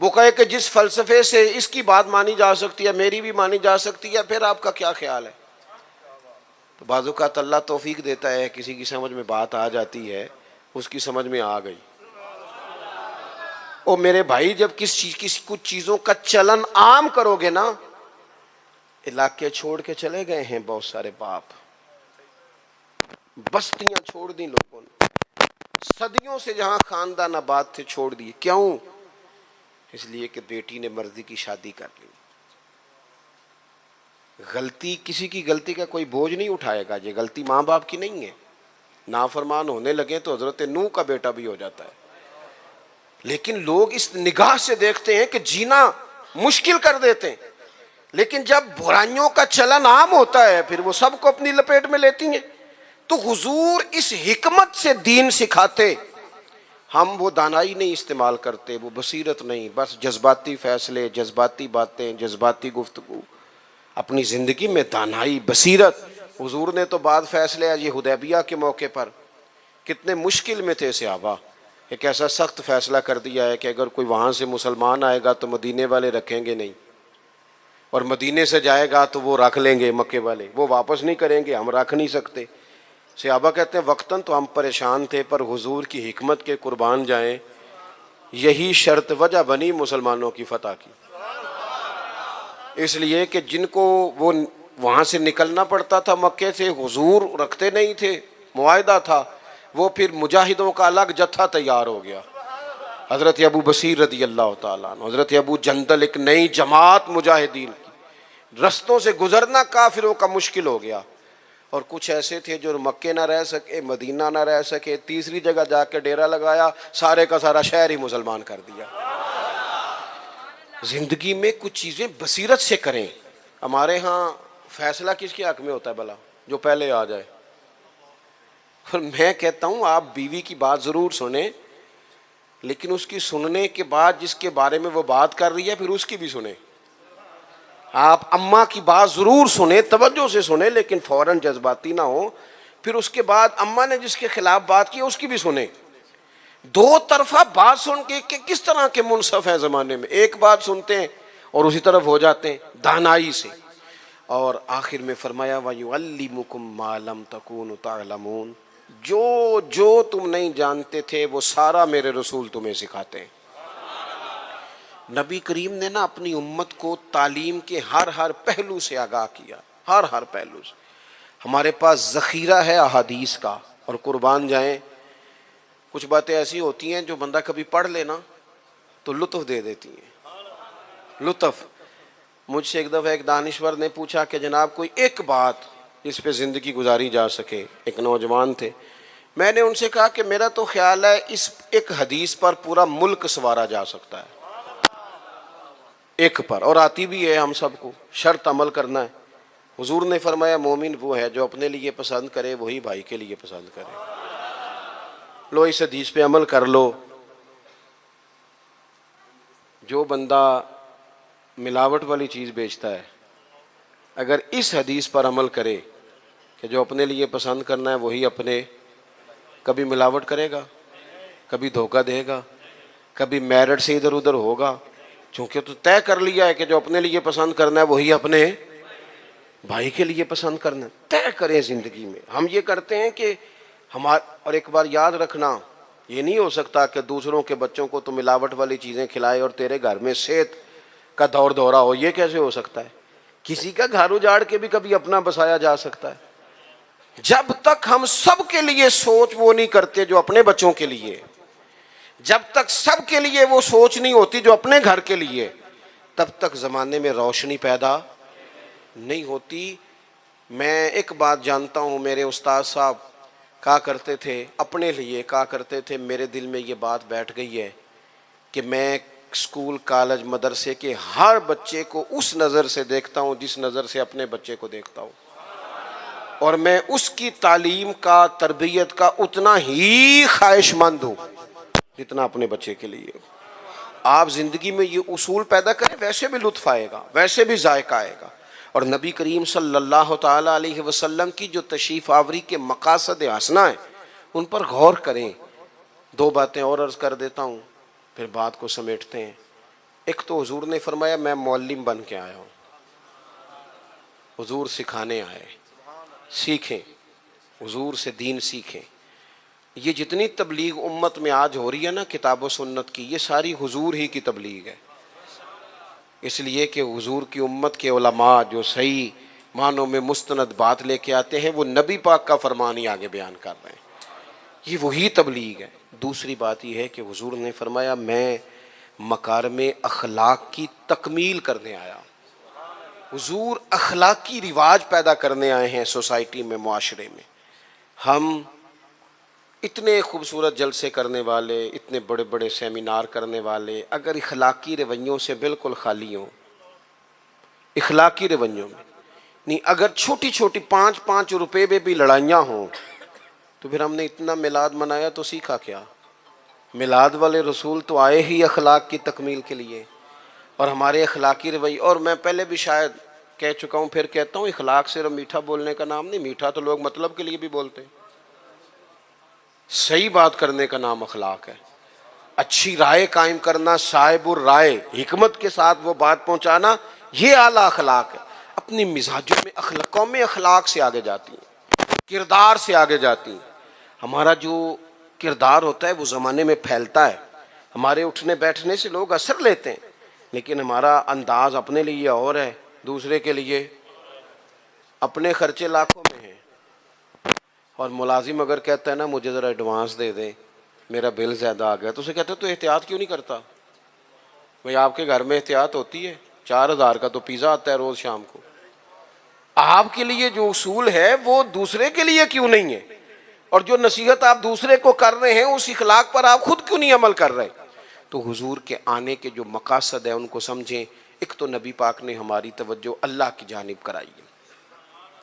وہ کہے کہ جس فلسفے سے اس کی بات مانی جا سکتی ہے میری بھی مانی جا سکتی ہے، پھر آپ کا کیا خیال ہے؟ تو بعض اوقات اللہ توفیق دیتا ہے، کسی کی سمجھ میں بات آ جاتی ہے، اس کی سمجھ میں آ گئی. اور میرے بھائی جب کسی کچھ چیزوں کا چلن عام کرو گے نا، علاقے چھوڑ کے چلے گئے ہیں بہت سارے باپ، بستیاں چھوڑ دی لوگوں نے، صدیوں سے جہاں خاندان آباد تھے چھوڑ دیے. کیوں؟ اس لیے کہ بیٹی نے مرضی کی شادی کر لی. غلطی کسی کی غلطی کا کوئی بوجھ نہیں اٹھائے گا، یہ غلطی ماں باپ کی نہیں ہے. نافرمان ہونے لگے تو حضرت نوح کا بیٹا بھی ہو جاتا ہے. لیکن لوگ اس نگاہ سے دیکھتے ہیں کہ جینا مشکل کر دیتے ہیں، لیکن جب برائیوں کا چلن عام ہوتا ہے پھر وہ سب کو اپنی لپیٹ میں لیتی ہیں. تو حضور اس حکمت سے دین سکھاتے. ہم وہ دانائی نہیں استعمال کرتے، وہ بصیرت نہیں، بس جذباتی فیصلے، جذباتی باتیں، جذباتی گفتگو. اپنی زندگی میں دانائی، بصیرت. حضور نے تو بعد فیصلے یہ حدیبیہ کے موقع پر کتنے مشکل میں تھے صحابہ، ایک ایسا سخت فیصلہ کر دیا ہے کہ اگر کوئی وہاں سے مسلمان آئے گا تو مدینے والے رکھیں گے نہیں، اور مدینے سے جائے گا تو وہ رکھ لیں گے مکے والے، وہ واپس نہیں کریں گے، ہم رکھ نہیں سکتے. صحابہ کہتے ہیں وقتاً تو ہم پریشان تھے پر حضور کی حکمت کے قربان جائیں، یہی شرط وجہ بنی مسلمانوں کی فتح کی. اس لیے کہ جن کو وہ وہاں سے نکلنا پڑتا تھا مکے سے، حضور رکھتے نہیں تھے، معاہدہ تھا، وہ پھر مجاہدوں کا الگ جتھا تیار ہو گیا. حضرت ابو بصیر رضی اللہ تعالیٰ عنہ، حضرت ابو جندل، ایک نئی جماعت مجاہدین کی. رستوں سے گزرنا کافروں کا مشکل ہو گیا، اور کچھ ایسے تھے جو مکے نہ رہ سکے، مدینہ نہ رہ سکے، تیسری جگہ جا کے ڈیرا لگایا، سارے کا سارا شہر ہی مسلمان کر دیا. زندگی میں کچھ چیزیں بصیرت سے کریں. ہمارے ہاں فیصلہ کس کے حق میں ہوتا ہے بھلا؟ جو پہلے آ جائے. اور میں کہتا ہوں آپ بیوی کی بات ضرور سنیں، لیکن اس کی سننے کے بعد جس کے بارے میں وہ بات کر رہی ہے پھر اس کی بھی سنیں. آپ اماں کی بات ضرور سنیں، توجہ سے سنیں، لیکن فوراً جذباتی نہ ہو پھر اس کے بعد اماں نے جس کے خلاف بات کی اس کی بھی سنیں. دو طرفہ بات سن کے کہ کس طرح کے منصف ہیں زمانے میں, ایک بات سنتے ہیں اور اسی طرف ہو جاتے ہیں دانائی سے. اور آخر میں فرمایا وَيُعَلِّمُكُم مَّا لَمْ تَكُونُوا تَعْلَمُونَ, جو تم نہیں جانتے تھے وہ سارا میرے رسول تمہیں سکھاتے ہیں. نبی کریم نے نا اپنی امت کو تعلیم کے ہر پہلو سے آگاہ کیا, ہر پہلو سے. ہمارے پاس ذخیرہ ہے احادیث کا, اور قربان جائیں کچھ باتیں ایسی ہوتی ہیں جو بندہ کبھی پڑھ لینا تو لطف دے دیتی ہیں, لطف. مجھ سے ایک دفعہ ایک دانشور نے پوچھا کہ جناب کوئی ایک بات جس پہ زندگی گزاری جا سکے, ایک نوجوان تھے. میں نے ان سے کہا کہ میرا تو خیال ہے اس ایک حدیث پر پورا ملک سنوارا جا سکتا ہے, ایک پر, اور آتی بھی ہے ہم سب کو, شرط عمل کرنا ہے. حضور نے فرمایا مومن وہ ہے جو اپنے لیے پسند کرے وہی بھائی کے لیے پسند کرے. لو اس حدیث پہ عمل کر لو. جو بندہ ملاوٹ والی چیز بیچتا ہے اگر اس حدیث پر عمل کرے کہ جو اپنے لیے پسند کرنا ہے وہی اپنے, کبھی ملاوٹ کرے گا, کبھی دھوکہ دے گا, کبھی میرٹ سے ادھر ادھر ہوگا, چونکہ تو طے کر لیا ہے کہ جو اپنے لیے پسند کرنا ہے وہی اپنے بھائی کے لیے پسند کرنا ہے. طے کریں زندگی میں. ہم یہ کرتے ہیں کہ اور ایک بار یاد رکھنا, یہ نہیں ہو سکتا کہ دوسروں کے بچوں کو تو ملاوٹ والی چیزیں کھلائے اور تیرے گھر میں صحت کا دور دورہ ہو. یہ کیسے ہو سکتا ہے؟ کسی کا گھر اجاڑ کے بھی کبھی اپنا بسایا جا سکتا ہے. جب تک ہم سب کے لیے سوچ وہ نہیں کرتے جو اپنے بچوں کے لیے, جب تک سب کے لیے وہ سوچ نہیں ہوتی جو اپنے گھر کے لیے, تب تک زمانے میں روشنی پیدا نہیں ہوتی. میں ایک بات جانتا ہوں, میرے استاد صاحب کہا کرتے تھے, اپنے لیے کہا کرتے تھے, میرے دل میں یہ بات بیٹھ گئی ہے کہ میں اسکول کالج مدرسے کے ہر بچے کو اس نظر سے دیکھتا ہوں جس نظر سے اپنے بچے کو دیکھتا ہوں, اور میں اس کی تعلیم کا, تربیت کا اتنا ہی خواہش مند ہوں جتنا اپنے بچے کے لیے. آپ زندگی میں یہ اصول پیدا کریں, ویسے بھی لطف آئے گا, ویسے بھی ذائقہ آئے گا. اور نبی کریم صلی اللہ تعالی علیہ وسلم کی جو تشریف آوری کے مقاصد حسنہ ہیں ان پر غور کریں. دو باتیں اور عرض کر دیتا ہوں پھر بات کو سمیٹتے ہیں. ایک تو حضور نے فرمایا میں معلم بن کے آیا ہوں, حضور سکھانے آئے, سیکھیں, حضور سے دین سیکھیں. یہ جتنی تبلیغ امت میں آج ہو رہی ہے نا کتاب و سنت کی, یہ ساری حضور ہی کی تبلیغ ہے. اس لیے کہ حضور کی امت کے علماء جو صحیح معنوں میں مستند بات لے کے آتے ہیں وہ نبی پاک کا فرمان ہی آگے بیان کر رہے ہیں, یہ وہی تبلیغ ہے. دوسری بات یہ ہے کہ حضور نے فرمایا میں مکارم اخلاق کی تکمیل کرنے آیا. حضور اخلاقی رواج پیدا کرنے آئے ہیں سوسائٹی میں, معاشرے میں. ہم اتنے خوبصورت جلسے کرنے والے, اتنے بڑے بڑے سیمینار کرنے والے, اگر اخلاقی رویوں سے بالکل خالی ہوں, اخلاقی رویوں میں نہیں, اگر چھوٹی چھوٹی 5 روپے میں بھی لڑائیاں ہوں تو پھر ہم نے اتنا میلاد منایا تو سیکھا کیا؟ میلاد والے رسول تو آئے ہی اخلاق کی تکمیل کے لیے, اور ہمارے اخلاقی رویے. اور میں پہلے بھی شاید کہہ چکا ہوں, پھر کہتا ہوں, اخلاق صرف میٹھا بولنے کا نام نہیں. میٹھا تو لوگ مطلب کے لیے بھی بولتے ہیں, صحیح بات کرنے کا نام اخلاق ہے. اچھی رائے قائم کرنا, صاحب الرائے, حکمت کے ساتھ وہ بات پہنچانا, یہ اعلیٰ اخلاق ہے. اپنی مزاجوں میں قومیں اخلاق سے آگے جاتی ہیں, کردار سے آگے جاتی ہیں. ہمارا جو کردار ہوتا ہے وہ زمانے میں پھیلتا ہے. ہمارے اٹھنے بیٹھنے سے لوگ اثر لیتے ہیں, لیکن ہمارا انداز اپنے لیے اور ہے, دوسرے کے لیے. اپنے خرچے لاکھوں میں ہیں, اور ملازم اگر کہتا ہے نا مجھے ذرا ایڈوانس دے دیں میرا بل زیادہ آ گیا, تو اسے کہتے ہیں تو احتیاط کیوں نہیں کرتا؟ بھئی آپ کے گھر میں احتیاط ہوتی ہے؟ 4000 کا تو پیزا آتا ہے روز شام کو. آپ کے لیے جو اصول ہے وہ دوسرے کے لیے کیوں نہیں ہے؟ اور جو نصیحت آپ دوسرے کو کر رہے ہیں اس اخلاق پر آپ خود کیوں نہیں عمل کر رہے؟ تو حضور کے آنے کے جو مقاصد ہیں ان کو سمجھیں. ایک تو نبی پاک نے ہماری توجہ اللہ کی جانب کرائی ہے,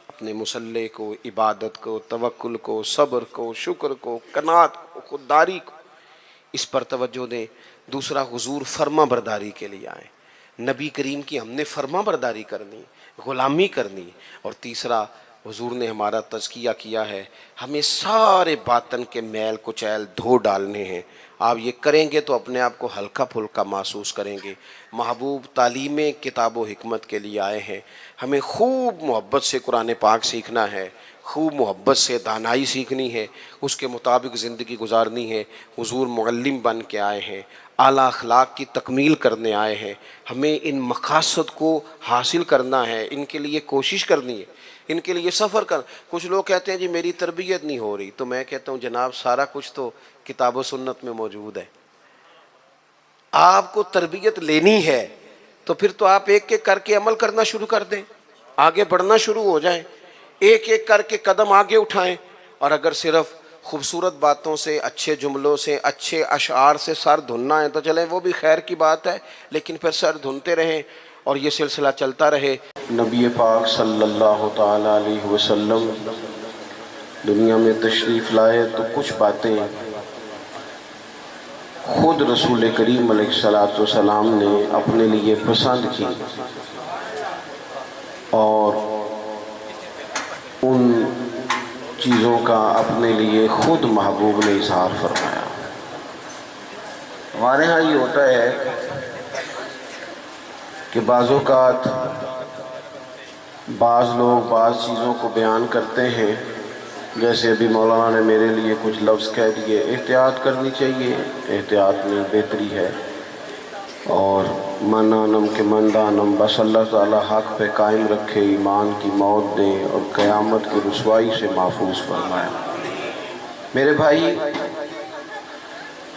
اپنے مصلح کو, عبادت کو, توکل کو, صبر کو, شکر کو, قناعت کو, خودداری کو, اس پر توجہ دیں. دوسرا, حضور فرما برداری کے لیے آئے, نبی کریم کی ہم نے فرما برداری کرنی, غلامی کرنی. اور تیسرا, حضور نے ہمارا تزکیہ کیا ہے، ہمیں سارے باطن کے میل کچیل دھو ڈالنے ہیں۔ آپ یہ کریں گے تو اپنے آپ کو ہلکا پھلکا محسوس کریں گے۔ محبوب تعلیم کتاب و حکمت کے لیے آئے ہیں، ہمیں خوب محبت سے قرآن پاک سیکھنا ہے، خوب محبت سے دانائی سیکھنی ہے، اس کے مطابق زندگی گزارنی ہے۔ حضور معلم بن کے آئے ہیں، اعلیٰ اخلاق کی تکمیل کرنے آئے ہیں، ہمیں ان مقاصد کو حاصل کرنا ہے، ان کے لیے کوشش کرنی ہے، ان کے لیے سفر کر۔ کچھ لوگ کہتے ہیں جی میری تربیت نہیں ہو رہی، تو میں کہتا ہوں جناب سارا کچھ تو کتاب و سنت میں موجود ہے۔ آپ کو تربیت لینی ہے تو پھر تو آپ ایک ایک کر کے عمل کرنا شروع کر دیں، آگے بڑھنا شروع ہو جائیں، ایک ایک کر کے قدم آگے اٹھائیں۔ اور اگر صرف خوبصورت باتوں سے، اچھے جملوں سے، اچھے اشعار سے سر دھننا ہے تو چلیں وہ بھی خیر کی بات ہے، لیکن پھر سر دھنتے رہیں اور یہ سلسلہ چلتا رہے۔ نبی پاک صلی اللہ تعالی علیہ وسلم دنیا میں تشریف لائے تو کچھ باتیں خود رسول کریم علیہ الصلوۃ والسلام نے اپنے لیے پسند کی اور ان چیزوں کا اپنے لیے خود محبوب نے اظہار فرمایا۔ ہمارے ہاں یہ ہوتا ہے کہ بعض اوقات بعض لوگ بعض چیزوں کو بیان کرتے ہیں، جیسے ابھی مولانا نے میرے لیے کچھ لفظ کہہ دیے، احتیاط کرنی چاہیے، احتیاط میں بہتری ہے، اور من آنم کے من دانم، بس اللہ تعالیٰ حق پہ قائم رکھے، ایمان کی موت دے اور قیامت کی رسوائی سے محفوظ فرمائے۔ میرے بھائی،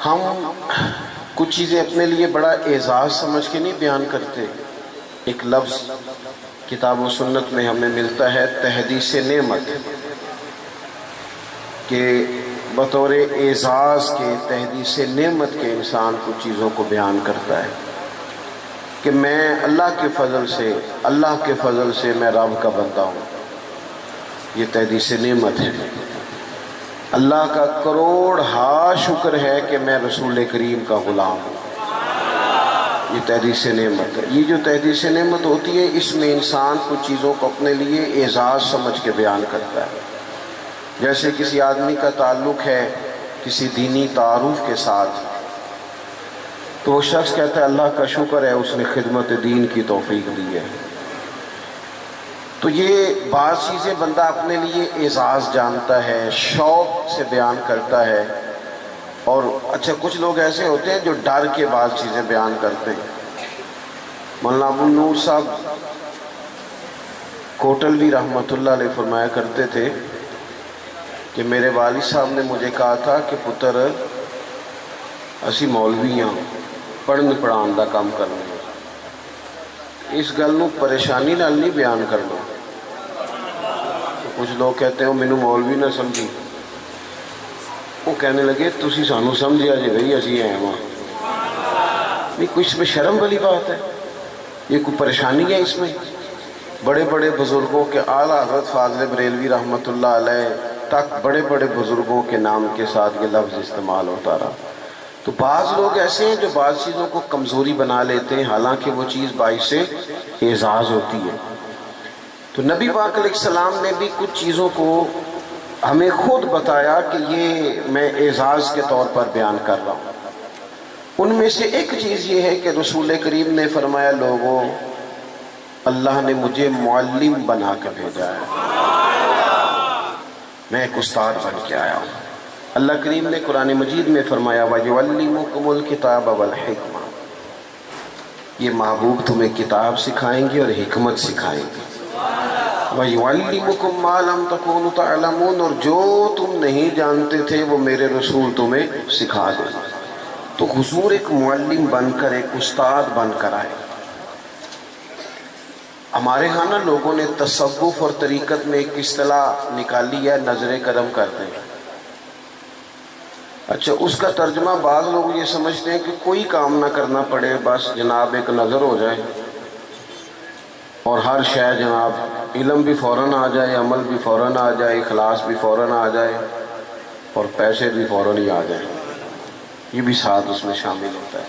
ہم کچھ چیزیں اپنے لیے بڑا اعزاز سمجھ کے نہیں بیان کرتے۔ ایک لفظ کتاب و سنت میں ہمیں ملتا ہے تحدیث نعمت، کہ بطور اعزاز کے تحدیث نعمت کے انسان کچھ چیزوں کو بیان کرتا ہے کہ میں اللہ کے فضل سے میں رب کا بندہ ہوں۔ یہ تحدیث نعمت ہے۔ اللہ کا کروڑ ہا شکر ہے کہ میں رسول کریم کا غلام ہوں۔ یہ تحدیث نعمت ہے۔ یہ جو تحدیث نعمت ہوتی ہے، اس میں انسان کچھ چیزوں کو اپنے لیے اعزاز سمجھ کے بیان کرتا ہے۔ جیسے کسی آدمی کا تعلق ہے کسی دینی تعارف کے ساتھ، تو وہ شخص کہتا ہے اللہ کا شکر ہے اس نے خدمت دین کی توفیق دی ہے۔ تو یہ بعض چیزیں بندہ اپنے لیے اعزاز جانتا ہے، شوق سے بیان کرتا ہے۔ اور اچھا کچھ لوگ ایسے ہوتے ہیں جو ڈر کے بعض چیزیں بیان کرتے ہیں۔ مولانا ابو نور صاحب کوٹلوی رحمۃ اللہ علیہ فرمایا کرتے تھے کہ میرے والد صاحب نے مجھے کہا تھا کہ پتر اسی مولوی ہاں، پڑھن پڑھان دا کام کرنا، اس گل نو پریشانی نال نہیں بیان کرنا۔ کچھ لوگ کہتے ہیں مینوں مولوی نہ سمجھی، وہ کہنے لگے تسی سانو سمجھیا جی بھائی اسی ہیں وہاں، نہیں کوئی اس میں شرم والی بات ہے؟ یہ کوئی پریشانی ہے اس میں؟ بڑے بڑے بزرگوں کے اعلیٰ حضرت فاضل بریلوی رحمۃ اللہ علیہ تک بڑے بڑے بزرگوں کے نام کے ساتھ یہ لفظ استعمال ہوتا رہا۔ تو بعض لوگ ایسے ہیں جو بعض چیزوں کو کمزوری بنا لیتے ہیں، حالانکہ وہ چیز باعث اعزاز ہوتی ہے۔ تو نبی پاک علیہ السلام نے بھی کچھ چیزوں کو ہمیں خود بتایا کہ یہ میں اعزاز کے طور پر بیان کر رہا ہوں۔ ان میں سے ایک چیز یہ ہے کہ رسول کریم نے فرمایا لوگوں، اللہ نے مجھے معلم بنا کر بھیجا ہے، میں ایک استاد بن کے آیا ہوں۔ اللہ کریم نے قرآن مجید میں فرمایا وَيُعَلِّمُكُمُ الْكِتَابَ وَالْحِكْمَةَ، یہ محبوب تمہیں کتاب سکھائیں گے اور حکمت سکھائیں گے۔ وَيُعَلِّمُكُم مَّا لَمْ تَكُونُوا تَعْلَمُونَ، اور جو تم نہیں جانتے تھے وہ میرے رسول تمہیں سکھا دیں۔ تو حضور ایک معلم بن کر، ایک استاد بن کر آئے۔ ہمارے ہاں نا لوگوں نے تصوف اور طریقت میں ایک اصطلاح نکالی ہے، نظر کرم کرتے ہیں۔ اچھا اس کا ترجمہ بعض لوگ یہ سمجھتے ہیں کہ کوئی کام نہ کرنا پڑے، بس جناب ایک نظر ہو جائے اور ہر شے جناب علم بھی فوراً آ جائے، عمل بھی فوراً آ جائے، اخلاص بھی فوراً آ جائے اور پیسے بھی فوراً ہی آ جائیں، یہ بھی ساتھ اس میں شامل ہوتا ہے۔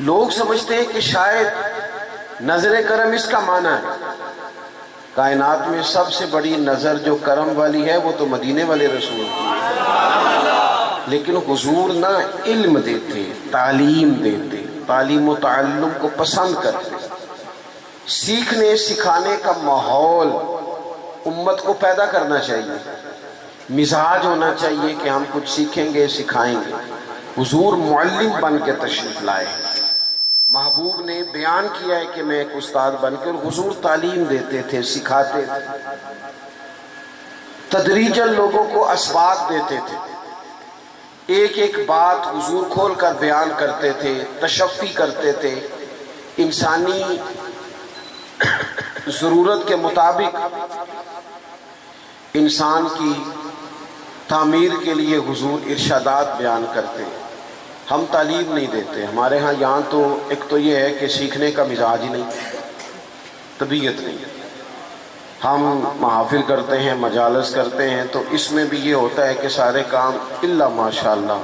لوگ سمجھتے ہیں کہ شاید نظر کرم اس کا معنی ہے، کائنات میں سب سے بڑی نظر جو کرم والی ہے وہ تو مدینے والے رسول کی ہے، لیکن حضور نہ علم دیتے، تعلیم دیتے، تعلیم و تعلم کو پسند کرتے، سیکھنے سکھانے کا ماحول امت کو پیدا کرنا چاہیے، مزاج ہونا چاہیے کہ ہم کچھ سیکھیں گے سکھائیں گے۔ حضور معلم بن کے تشریف لائے، محبوب نے بیان کیا ہے کہ میں ایک استاد بن کے، اور حضور تعلیم دیتے تھے، سکھاتے تھے، تدریجاً لوگوں کو اسباق دیتے تھے، ایک ایک بات حضور کھول کر بیان کرتے تھے، تشفی کرتے تھے، انسانی ضرورت کے مطابق انسان کی تعمیر کے لیے حضور ارشادات بیان کرتے ہیں۔ ہم تعلیم نہیں دیتے، ہمارے ہاں یہاں تو ایک تو یہ ہے کہ سیکھنے کا مزاج ہی نہیں، طبیعت نہیں۔ ہم محافل کرتے ہیں، مجالس کرتے ہیں، تو اس میں بھی یہ ہوتا ہے کہ سارے کام الا ماشاءاللہ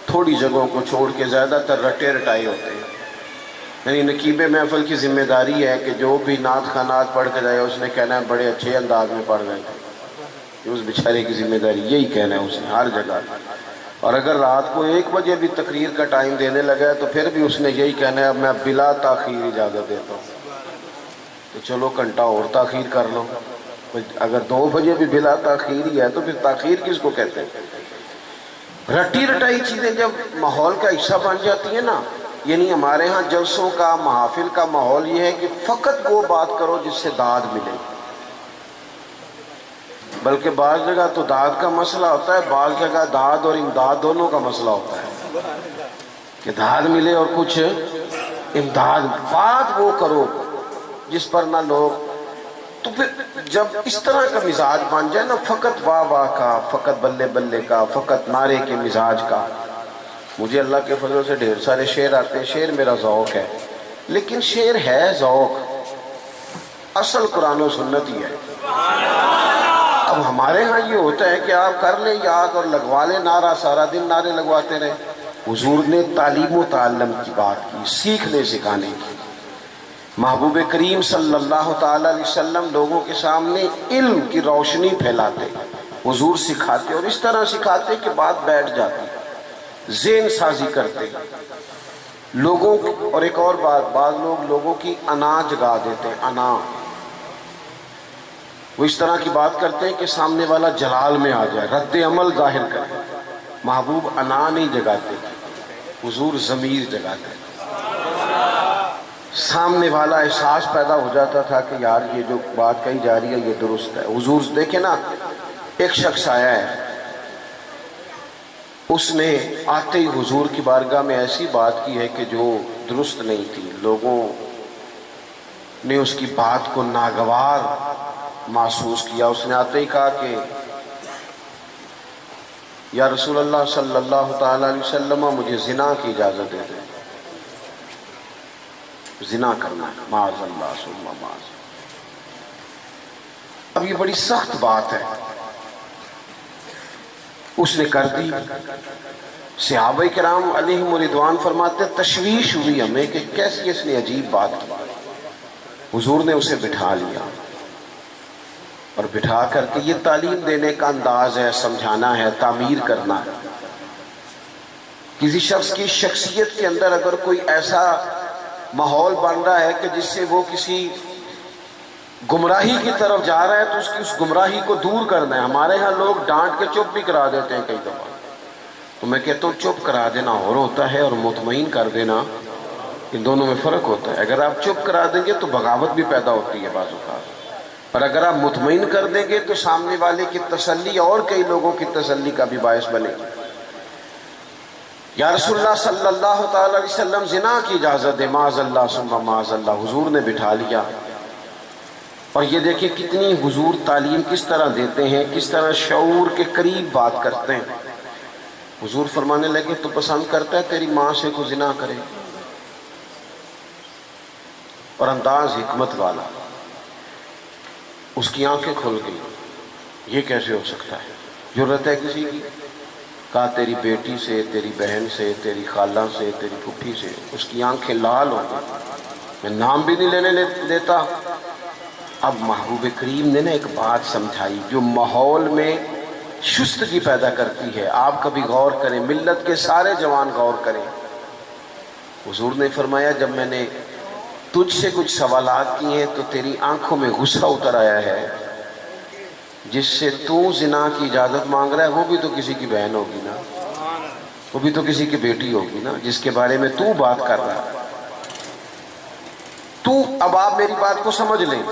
تھوڑی جگہوں کو چھوڑ کے زیادہ تر رٹے رٹائے ہوتے ہیں۔ یعنی نقیب محفل کی ذمہ داری ہے کہ جو بھی نعت خانات پڑھ کے جائے اس نے کہنا ہے بڑے اچھے انداز میں پڑھ گئے، اس بیچارے کی ذمہ داری یہی کہنا ہے اسے ہر جگہ۔ اور اگر رات کو 1 بجے بھی تقریر کا ٹائم دینے لگا ہے تو پھر بھی اس نے یہی کہنا ہے اب میں بلا تاخیر اجازت دیتا ہوں، تو چلو گھنٹہ اور تاخیر کر لو۔ اگر 2 بجے بھی بلا تاخیر ہی ہے تو پھر تاخیر کس کو کہتے ہیں؟ رٹی رٹائی چیزیں جب ماحول کا حصہ بن جاتی ہیں نا، یعنی ہمارے ہاں جلسوں کا محافل کا ماحول یہ ہے کہ فقط وہ بات کرو جس سے داد ملے، بلکہ بعض جگہ تو داد کا مسئلہ ہوتا ہے، بعض جگہ داد اور امداد دونوں کا مسئلہ ہوتا ہے کہ داد ملے اور کچھ امداد، بات وہ کرو جس پر نہ لوگ۔ تو پھر جب اس طرح کا مزاج بن جائے نا، فقط واہ واہ کا، فقط بلے بلے کا، فقط نعرے کے مزاج کا۔ مجھے اللہ کے فضل سے ڈھیر سارے شعر آتے ہیں، شعر میرا ذوق ہے، لیکن شعر ہے ذوق، اصل قرآن و سنت ہی ہے۔ اب ہمارے ہاں یہ ہوتا ہے کہ آپ کر لیں یاد اور لگوا لیں نعرہ، سارا دن نعرے لگواتے رہے۔ حضور نے تعلیم و تعلم کی بات کی، سیکھنے سکھانے کی۔ محبوب کریم صلی اللہ تعالی علیہ وسلم لوگوں کے سامنے علم کی روشنی پھیلاتے، حضور سکھاتے، اور اس طرح سکھاتے کہ بات بیٹھ جاتی، ذہن سازی کرتے لوگوں کی۔ اور ایک اور بات، بعض لوگ لوگوں کی انا جگا دیتے ہیں، انا، وہ اس طرح کی بات کرتے ہیں کہ سامنے والا جلال میں آ جائے، رد عمل ظاہر کرے۔ محبوب انا نہیں جگاتے، حضور ضمیر جگاتے، سامنے والا احساس پیدا ہو جاتا تھا کہ یار یہ جو بات کہی جا رہی ہے یہ درست ہے۔ حضور دیکھیں نا، ایک شخص آیا ہے، اس نے آتے ہی حضور کی بارگاہ میں ایسی بات کی ہے کہ جو درست نہیں تھی، لوگوں نے اس کی بات کو ناگوار محسوس کیا۔ اس نے آتے ہی کہا کہ یا رسول اللہ صلی اللہ تعالی علیہ وسلم مجھے زنا کی اجازت دے دیں، زنا کرنا ہے، معاذ اللہ ثم معاذ۔ اب یہ بڑی سخت بات ہے، اس نے کر دی۔ صحابہ کرام علیہم رضوان فرماتے تشویش ہوئی ہمیں کہ کیسی اس نے عجیب بات کی۔ حضور نے اسے بٹھا لیا اور بٹھا کر کے یہ تعلیم دینے کا انداز ہے، سمجھانا ہے، تعمیر کرنا ہے۔ کسی شخص کی شخصیت کے اندر اگر کوئی ایسا ماحول بن رہا ہے کہ جس سے وہ کسی گمراہی کی طرف جا رہا ہے تو اس کی اس گمراہی کو دور کرنا ہے۔ ہمارے ہاں لوگ ڈانٹ کے چپ بھی کرا دیتے ہیں کئی دفعہ، تو میں کہتا ہوں چپ کرا دینا اور ہوتا ہے اور مطمئن کر دینا ان دونوں میں فرق ہوتا ہے۔ اگر آپ چپ کرا دیں گے تو بغاوت بھی پیدا ہوتی ہے بعض اوقات، اور اگر آپ مطمئن کر دیں گے تو سامنے والے کی تسلی اور کئی لوگوں کی تسلی کا بھی باعث بنے گی۔ یا رسول اللہ صلی اللہ تعالی علیہ وسلم زنا کی اجازت دے، معاذ اللہ ثم معاذ اللہ۔ حضور نے بٹھا لیا، اور یہ دیکھیں کتنی حضور تعلیم کس طرح دیتے ہیں، کس طرح شعور کے قریب بات کرتے ہیں۔ حضور فرمانے لگے تو پسند کرتا ہے تیری ماں سے کو زنا کرے، اور انداز حکمت والا، اس کی آنکھیں کھل گئی، یہ کیسے ہو سکتا ہے؟ ضرورت ہے کسی کی؟ کہا تیری بیٹی سے، تیری بہن سے، تیری خالہ سے، تیری پھپھی سے۔ اس کی آنکھیں لال ہو گئی، میں نام بھی نہیں لینے دیتا، اب محبوب کریم نے ایک بات سمجھائی جو ماحول میں شستگی پیدا کرتی ہے. آپ کبھی غور کریں، ملت کے سارے جوان غور کریں. حضور نے فرمایا جب میں نے تجھ سے کچھ سوالات کیے ہیں تو تیری آنکھوں میں غصہ اتر آیا ہے. جس سے تو زنا کی اجازت مانگ رہا ہے وہ بھی تو کسی کی بہن ہوگی نا، وہ بھی تو کسی کی بیٹی ہوگی نا جس کے بارے میں تو بات کر رہا ہے. تو اب آپ میری بات کو سمجھ لیں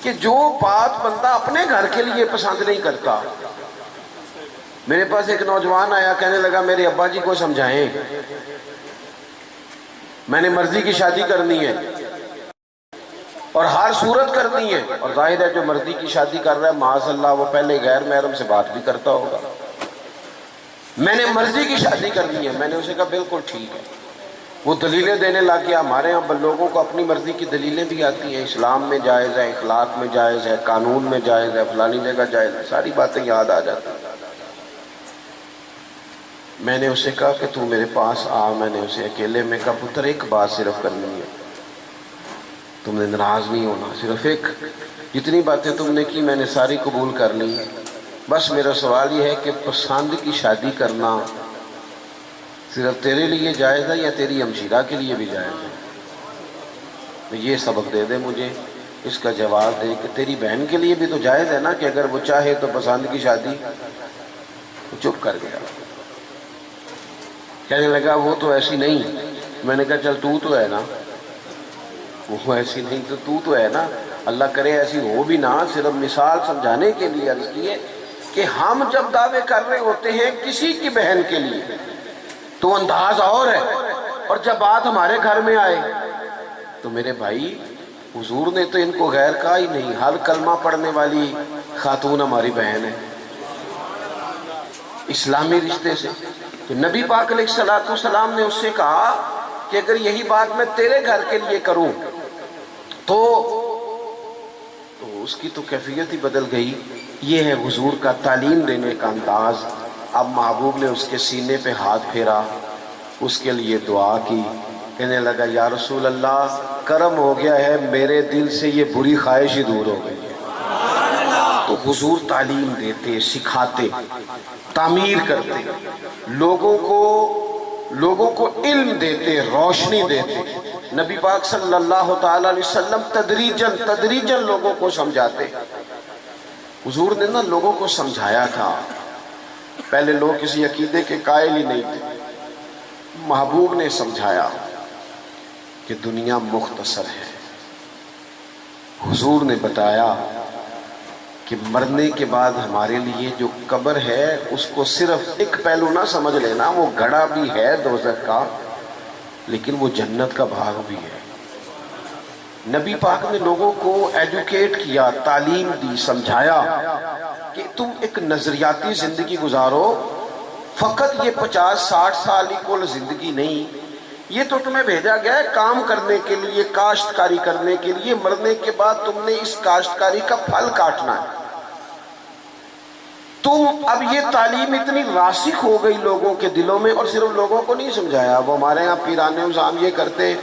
کہ جو بات بندہ اپنے گھر کے لیے پسند نہیں کرتا. میرے پاس ایک نوجوان آیا، کہنے لگا میرے ابا جی کو سمجھائیں، میں نے مرضی کی شادی کرنی ہے اور ہر صورت کرنی ہے. اور ظاہر ہے جو مرضی کی شادی کر رہا ہے معاذ اللہ وہ پہلے غیر محرم سے بات بھی کرتا ہوگا. میں نے مرضی کی شادی کرنی ہے. میں نے اسے کہا بالکل ٹھیک ہے. وہ دلیلیں دینے لگ گیا. ہمارے ہاں لوگوں کو اپنی مرضی کی دلیلیں بھی آتی ہیں، اسلام میں جائز ہے، اخلاق میں جائز ہے، قانون میں جائز ہے، فلانی جگہ جائز ہے، ساری باتیں یاد آ جاتی ہیں. میں نے اسے کہا کہ تو میرے پاس آ. میں نے اسے اکیلے میں کہا پتر ایک بات صرف کرنی ہے، تم نے ناراض نہیں ہونا، صرف ایک. جتنی باتیں تم نے کی میں نے ساری قبول کر لی. بس میرا سوال یہ ہے کہ پسند کی شادی کرنا صرف تیرے لیے جائز ہے یا تیری ہمشیرہ کے لیے بھی جائز ہے؟ یہ سبق دے دے مجھے، اس کا جواب دے کہ تیری بہن کے لیے بھی تو جائز ہے نا کہ اگر وہ چاہے تو پسند کی شادی. چپ کر گیا. کہنے لگا وہ تو ایسی نہیں. میں نے کہا چل تو ہے نا. وہ ایسی نہیں تو تو ہے نا. اللہ کرے ایسی ہو بھی نہ. صرف مثال سمجھانے کے لیے عرض کیے کہ ہم جب دعوے کر رہے ہوتے ہیں کسی کی بہن کے لیے تو انداز اور ہے، اور جب بات ہمارے گھر میں آئے تو میرے بھائی حضور نے تو ان کو غیر کہا ہی نہیں. ہر کلمہ پڑھنے والی خاتون ہماری بہن ہے اسلامی رشتے سے. تو نبی پاک علیہ السلام نے اس سے کہا کہ اگر یہی بات میں تیرے گھر کے لیے کروں تو اس کی تو کیفیت ہی بدل گئی. یہ ہے حضور کا تعلیم دینے کا انداز. اب محبوب نے اس کے سینے پہ ہاتھ پھیرا، اس کے لیے دعا کی. کہنے لگا یا رسول اللہ کرم ہو گیا ہے، میرے دل سے یہ بری خواہش ہی دور ہو گئی ہے. تو حضور تعلیم دیتے، سکھاتے، تعمیر کرتے، لوگوں کو علم دیتے، روشنی دیتے. نبی پاک صلی اللہ تعالی علیہ وسلم تدریجاً لوگوں کو سمجھاتے. حضور نے نا لوگوں کو سمجھایا تھا. پہلے لوگ کسی عقیدے کے قائل ہی نہیں تھے. محبوب نے سمجھایا کہ دنیا مختصر ہے. حضور نے بتایا کہ مرنے کے بعد ہمارے لیے جو قبر ہے اس کو صرف ایک پہلو نہ سمجھ لینا، وہ گڑھا بھی ہے دوزخ کا لیکن وہ جنت کا باغ بھی ہے. نبی پاک نے لوگوں کو ایجوکیٹ کیا، تعلیم دی، سمجھایا کہ تم ایک نظریاتی زندگی گزارو. فقط یہ 50-60 سال ہی کل زندگی نہیں، یہ تو تمہیں بھیجا گیا ہے کام کرنے کے لیے، کاشتکاری کرنے کے لیے. مرنے کے بعد تم نے اس کاشتکاری کا پھل کاٹنا ہے. تم اب یہ تعلیم اتنی راسخ ہو گئی لوگوں کے دلوں میں، اور صرف لوگوں کو نہیں سمجھایا. وہ ہمارے ہاں پیرانے عظام یہ کرتے ہیں،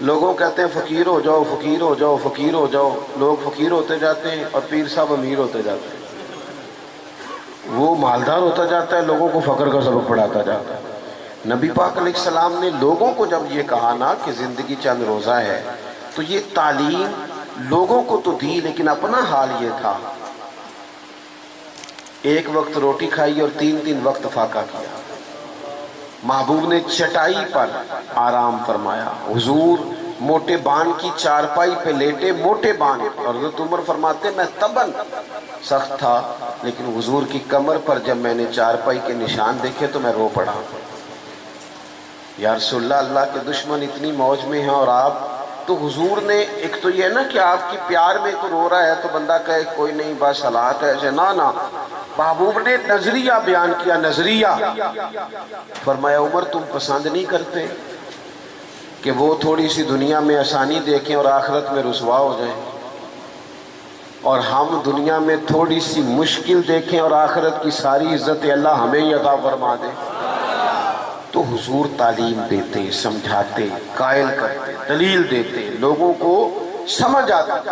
لوگوں کہتے ہیں فقیر ہو جاؤ، فقیر ہو جاؤ، فقیر ہو جاؤ. لوگ فقیر ہوتے جاتے ہیں اور پیر صاحب امیر ہوتے جاتے ہیں. وہ مالدار ہوتا جاتا ہے، لوگوں کو فقر کا سبق پڑھاتا جاتا ہے. نبی پاک علیہ السلام نے لوگوں کو جب یہ کہا نا کہ زندگی چند روزہ ہے تو یہ تعلیم لوگوں کو تو دی، لیکن اپنا حال یہ تھا ایک وقت روٹی کھائی اور 3 وقت فاقہ کیا. محبوب نے چٹائی پر آرام فرمایا. حضور موٹے بان کی چارپائی پہ لیٹے، موٹے بان. اور حضرت عمر فرماتے میں تبن سخت تھا لیکن حضور کی کمر پر جب میں نے چارپائی کے نشان دیکھے تو میں رو پڑا. یا رسول اللہ، اللہ کے دشمن اتنی موج میں ہیں اور آپ تو. حضور نے ایک تو یہ ہے نا کہ آپ کی پیار میں تو رو رہا ہے تو بندہ کہے کوئی نہیں بس حالات ہے ایسے، نہ. محبوب نے نظریہ بیان کیا. نظریہ فرمایا عمر تم پسند نہیں کرتے کہ وہ تھوڑی سی دنیا میں آسانی دیکھیں اور آخرت میں رسوا ہو جائیں، اور ہم دنیا میں تھوڑی سی مشکل دیکھیں اور آخرت کی ساری عزت اللہ ہمیں ہی عطا فرما دے. تو حضور تعلیم دیتے، سمجھاتے، قائل کرتے، دلیل دیتے، لوگوں کو سمجھ آتی،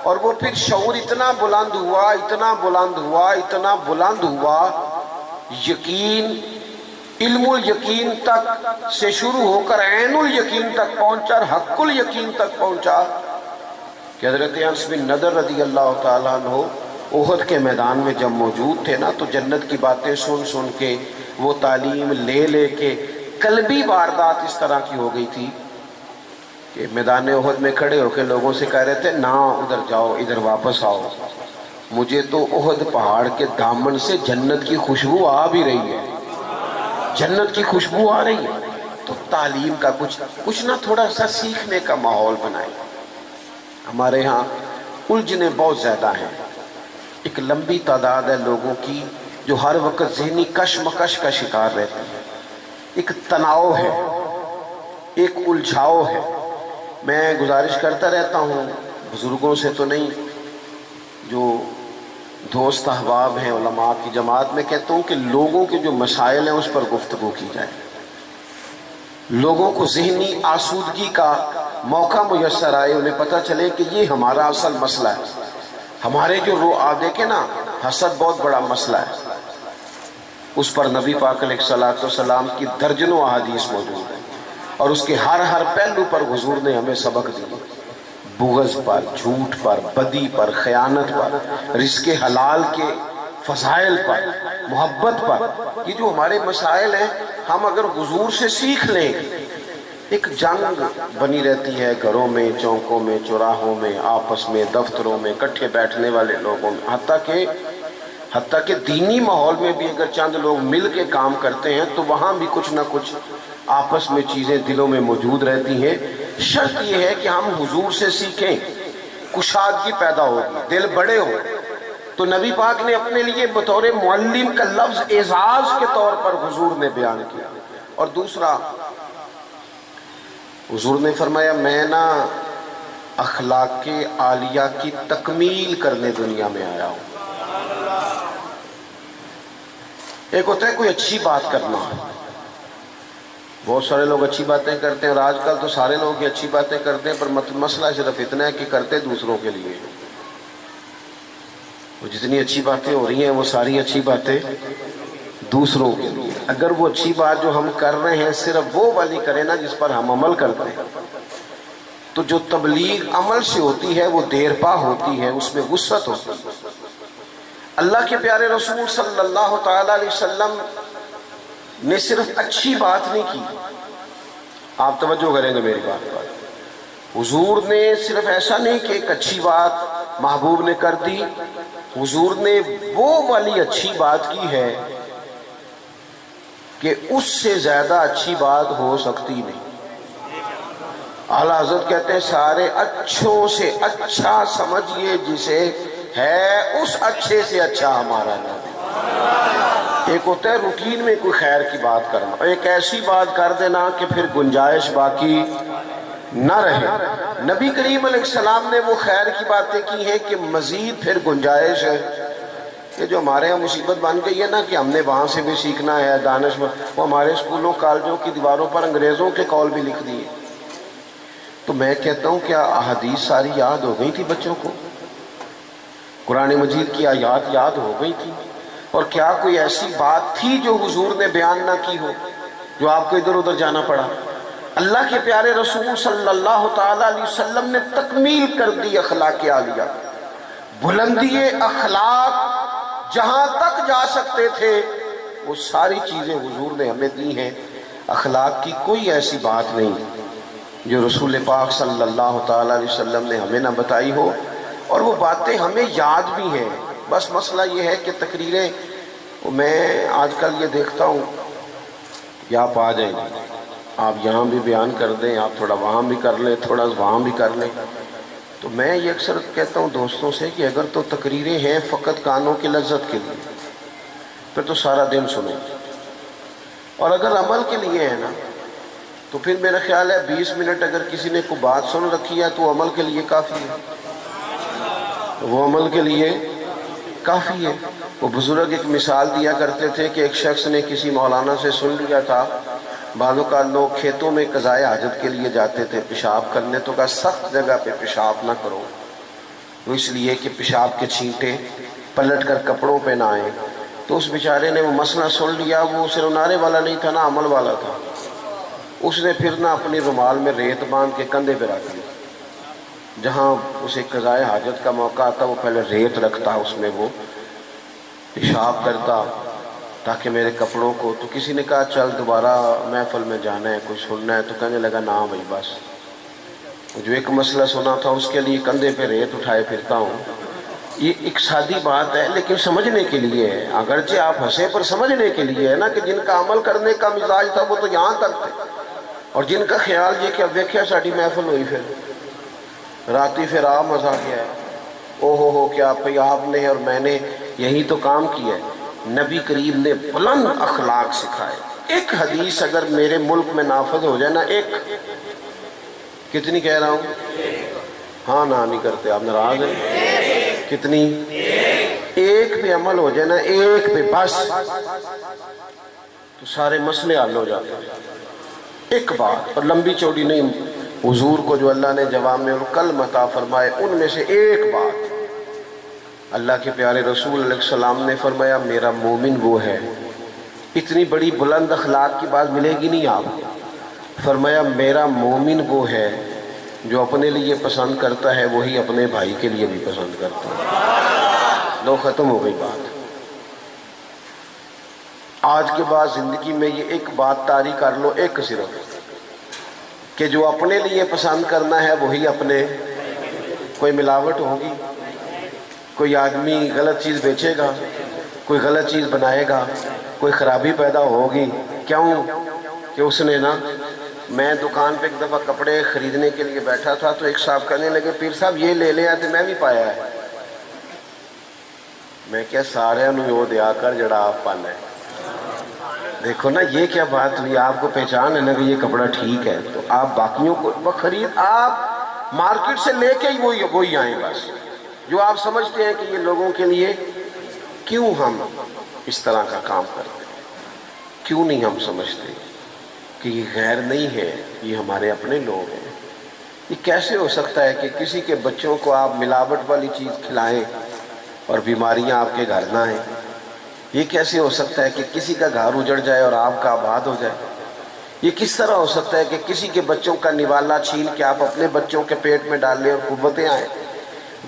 اور وہ پھر شعور اتنا بلند ہوا، اتنا بلند ہوا، اتنا بلند ہوا، یقین، علم الیقین تک سے شروع ہو کر عین الیقین تک پہنچا اور حق الیقین تک پہنچا کہ حضرت انس بن نضر رضی اللہ تعالیٰ عنہ احد کے میدان میں جب موجود تھے نا، تو جنت کی باتیں سن سن کے، وہ تعلیم لے لے کے، قلبی واردات اس طرح کی ہو گئی تھی کہ میدان احد میں کھڑے ہو کے لوگوں سے کہہ رہے تھے نا ادھر جاؤ، ادھر واپس آؤ، مجھے تو احد پہاڑ کے دامن سے جنت کی خوشبو آ بھی رہی ہے، جنت کی خوشبو آ رہی ہے۔ تو تعلیم کا کچھ نہ تھوڑا سا سیکھنے کا ماحول بنائے۔ ہمارے ہاں الجھنیں بہت زیادہ ہیں، ایک لمبی تعداد ہے لوگوں کی جو ہر وقت ذہنی کشمکش کا شکار رہتے ہیں، ایک تناؤ ہے، ایک الجھاؤ ہے۔ میں گزارش کرتا رہتا ہوں بزرگوں سے تو نہیں، جو دوست احباب ہیں علماء کی جماعت میں کہتا ہوں کہ لوگوں کے جو مسائل ہیں اس پر گفتگو کی جائے، لوگوں کو ذہنی آسودگی کا موقع میسر آئے، انہیں پتہ چلے کہ یہ ہمارا اصل مسئلہ ہے۔ ہمارے جو آپ دیکھیں نا، حسد بہت بڑا مسئلہ ہے، اس پر نبی پاک علیہ الصلوۃ والسلام کی درجنوں احادیث موجود ہیں، اور اس کے ہر پہلو پر حضور نے ہمیں سبق دیا، بغض پر، جھوٹ پر، بدی پر، خیانت پر، رزق حلال کے فضائل پر، محبت پر۔ یہ جو ہمارے مسائل ہیں، ہم اگر حضور سے سیکھ لیں، ایک جنگ بنی رہتی ہے گھروں میں، چوکوں میں، چوراہوں میں، آپس میں، دفتروں میں، کٹھے بیٹھنے والے لوگوں میں، حتیٰ کہ دینی ماحول میں بھی اگر چند لوگ مل کے کام کرتے ہیں تو وہاں بھی کچھ نہ کچھ آپس میں چیزیں دلوں میں موجود رہتی ہیں۔ شرط یہ ہے کہ ہم حضور سے سیکھیں، کشادگی پیدا ہوگی، دل بڑے ہو۔ تو نبی پاک نے اپنے لیے بطور معلم کا لفظ اعزاز کے طور پر حضور نے بیان کیا۔ اور دوسرا، حضور نے فرمایا میں نا اخلاق عالیہ کی تکمیل کرنے دنیا میں آیا ہوں۔ ایک ہوتا ہے کوئی اچھی بات کرنا، بہت سارے لوگ اچھی باتیں کرتے ہیں، اور آج کل تو سارے لوگ اچھی باتیں کرتے ہیں، پر مسئلہ صرف اتنا ہے کہ کرتے دوسروں کے لیے۔ وہ جتنی اچھی باتیں ہو رہی ہیں وہ ساری اچھی باتیں دوسروں کے لیے۔ اگر وہ اچھی بات جو ہم کر رہے ہیں صرف وہ والی کریں نا جس پر ہم عمل کرتے ہیں، تو جو تبلیغ عمل سے ہوتی ہے وہ دیر پا ہوتی ہے، اس میں وسعت ہوتی ہے۔ اللہ کے پیارے رسول صلی اللہ تعالی علیہ وسلم نے صرف اچھی بات نہیں کی، آپ توجہ کریں گے میری بات پر، حضور نے صرف ایسا نہیں کہ ایک اچھی بات محبوب نے کر دی، حضور نے وہ والی اچھی بات کی ہے کہ اس سے زیادہ اچھی بات ہو سکتی نہیں۔ اعلیٰ حضرت کہتے ہیں سارے اچھوں سے اچھا سمجھیے جسے ہے اس اچھے سے اچھا ہمارا نبی۔ ایک ہوتا ہے روٹین میں کوئی خیر کی بات کرنا، ایک ایسی بات کر دینا کہ پھر گنجائش باقی نہ رہے۔ نبی کریم علیہ السلام نے وہ خیر کی باتیں کی ہیں کہ مزید پھر گنجائش ہے۔ یہ جو ہمارے یہاں مصیبت بن گئی ہے نا کہ ہم نے وہاں سے بھی سیکھنا ہے، دانش وہ ہمارے اسکولوں کالجوں کی دیواروں پر انگریزوں کے قول بھی لکھ دیے۔ تو میں کہتا ہوں کیا احادیث ساری یاد ہو گئی تھی بچوں کو؟ قرآن مجید کی آیات یاد ہو گئی تھی؟ اور کیا کوئی ایسی بات تھی جو حضور نے بیان نہ کی ہو، جو آپ کو ادھر ادھر جانا پڑا؟ اللہ کے پیارے رسول صلی اللہ تعالی علیہ وسلم نے تکمیل کر دی اخلاق عالیہ، بلندی اخلاق جہاں تک جا سکتے تھے وہ ساری چیزیں حضور نے ہمیں دی ہیں۔ اخلاق کی کوئی ایسی بات نہیں جو رسول پاک صلی اللہ تعالی علیہ وسلم نے ہمیں نہ بتائی ہو، اور وہ باتیں ہمیں یاد بھی ہیں۔ بس مسئلہ یہ ہے کہ تقریریں میں آج کل یہ دیکھتا ہوں کہ آپ آ جائیں، آپ یہاں بھی بیان کر دیں، آپ تھوڑا وہاں بھی کر لیں، تھوڑا وہاں بھی کر لیں۔ تو میں یہ اکثر کہتا ہوں دوستوں سے کہ اگر تو تقریریں ہیں فقط کانوں کی لذت کے لیے پھر تو سارا دن سنیں، اور اگر عمل کے لیے ہے نا تو پھر میرا خیال ہے 20 منٹ اگر کسی نے کوئی بات سن رکھی ہے تو عمل کے لیے کافی ہے، وہ عمل کے لیے کافی ہے۔ وہ بزرگ ایک مثال دیا کرتے تھے کہ ایک شخص نے کسی مولانا سے سن لیا تھا بعضوں کا لوگ کھیتوں میں قضائے حاجت کے لیے جاتے تھے پیشاب کرنے، تو کہا سخت جگہ پہ پیشاب نہ کرو، وہ اس لیے کہ پیشاب کے چھینٹے پلٹ کر کپڑوں پہ نہ آئیں۔ تو اس بیچارے نے وہ مسئلہ سن لیا، وہ صرف نعرے والا نہیں تھا نا، عمل والا تھا۔ اس نے پھر نہ اپنی رومال میں ریت باندھ کے کندھے پہ رکھ لی، جہاں اسے قضائے حاجت کا موقع آتا وہ پہلے ریت رکھتا، اس میں وہ پیشاب کرتا تاکہ میرے کپڑوں کو۔ تو کسی نے کہا چل دوبارہ محفل میں جانا ہے، کچھ سننا ہے، تو کہنے لگا نہ بھائی بس، جو ایک مسئلہ سنا تھا اس کے لیے کندھے پہ ریت اٹھائے پھرتا ہوں۔ یہ ایک سادی بات ہے لیکن سمجھنے کے لیے ہے، اگرچہ آپ ہنسے پر سمجھنے کے لیے ہے نا، کہ جن کا عمل کرنے کا مزاج تھا وہ تو یہاں تک تھے، اور جن کا خیال یہ کہ اب دیکھیا ساڑی محفل ہوئی، پھر راتی پھر آپ مزہ کیا ہے، او ہو کیا پہ آپ نے اور میں نے یہی تو کام کیا ہے۔ نبی کریم نے بلند اخلاق سکھائے۔ ایک حدیث اگر میرے ملک میں نافذ ہو جائے نا، ایک، کتنی کہہ رہا ہوں؟ ہاں نہ نہیں کرتے آپ، ناراض ہیں؟ کتنی؟ ایک پہ عمل ہو جائے نا، ایک پہ بس، تو سارے مسئلے حل ہو جاتے ہیں۔ ایک بات، اور لمبی چوڑی نہیں، حضور کو جو اللہ نے جوامع الکلم عطا فرمائے ان میں سے ایک بات، اللہ کے پیارے رسول علیہ السلام نے فرمایا میرا مومن وہ ہے۔ اتنی بڑی بلند اخلاق کی بات ملے گی نہیں آپ کو۔ فرمایا میرا مومن وہ ہے جو اپنے لیے پسند کرتا ہے وہی اپنے بھائی کے لیے بھی پسند کرتا ہے۔ لو ختم ہو گئی بات۔ آج کے بعد زندگی میں یہ ایک بات طاری کر لو، ایک صرف، کہ جو اپنے لیے پسند کرنا ہے وہی اپنے، کوئی ملاوٹ ہوگی، کوئی آدمی غلط چیز بیچے گا، کوئی غلط چیز بنائے گا، کوئی خرابی پیدا ہوگی، کیوں کہ اس نے نا، میں دکان پہ ایک دفعہ کپڑے خریدنے کے لیے بیٹھا تھا تو ایک صاحب کہنے لگے پیر صاحب یہ لے لے آتے، میں بھی پایا ہے۔ میں کیا سارے انہوں یو دیا کر جڑا آپ پانا ہے۔ دیکھو نا یہ کیا بات ہوئی، آپ کو پہچان ہے نا کہ یہ کپڑا ٹھیک ہے، تو آپ باقیوں کو خرید، آپ مارکیٹ سے لے کے ہی وہی آئیں بس، جو آپ سمجھتے ہیں کہ یہ لوگوں کے لیے۔ کیوں ہم اس طرح کا کام کرتے ہیں؟ کیوں نہیں ہم سمجھتے کہ یہ غیر نہیں ہے، یہ ہمارے اپنے لوگ ہیں؟ یہ کیسے ہو سکتا ہے کہ کسی کے بچوں کو آپ ملاوٹ والی چیز کھلائیں اور بیماریاں آپ کے گھر نہ آئیں؟ یہ کیسے ہو سکتا ہے کہ کسی کا گھر اجڑ جائے اور آپ کا آباد ہو جائے؟ یہ کس طرح ہو سکتا ہے کہ کسی کے بچوں کا نوالا چھین کے آپ اپنے بچوں کے پیٹ میں ڈال لیں اور قوتیں آئیں؟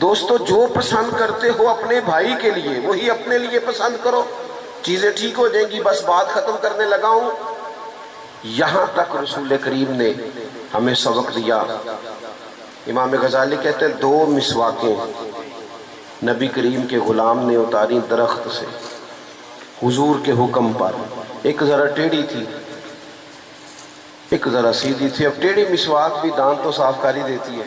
دوستو جو پسند کرتے ہو اپنے بھائی کے لیے وہی اپنے لیے پسند کرو، چیزیں ٹھیک ہو جائیں گی۔ بس بات ختم کرنے لگا ہوں۔ یہاں تک رسول کریم نے ہمیں سبق دیا۔ امام غزالی کہتے ہیں 2 مسواکیں نبی کریم کے غلام نے اتاری درخت سے حضور کے حکم پر، ایک ذرا ٹیڑھی تھی ایک ذرا سیدھی تھی۔ اب ٹیڑھی مسواک بھی دانت تو صاف کر ہی دیتی ہے،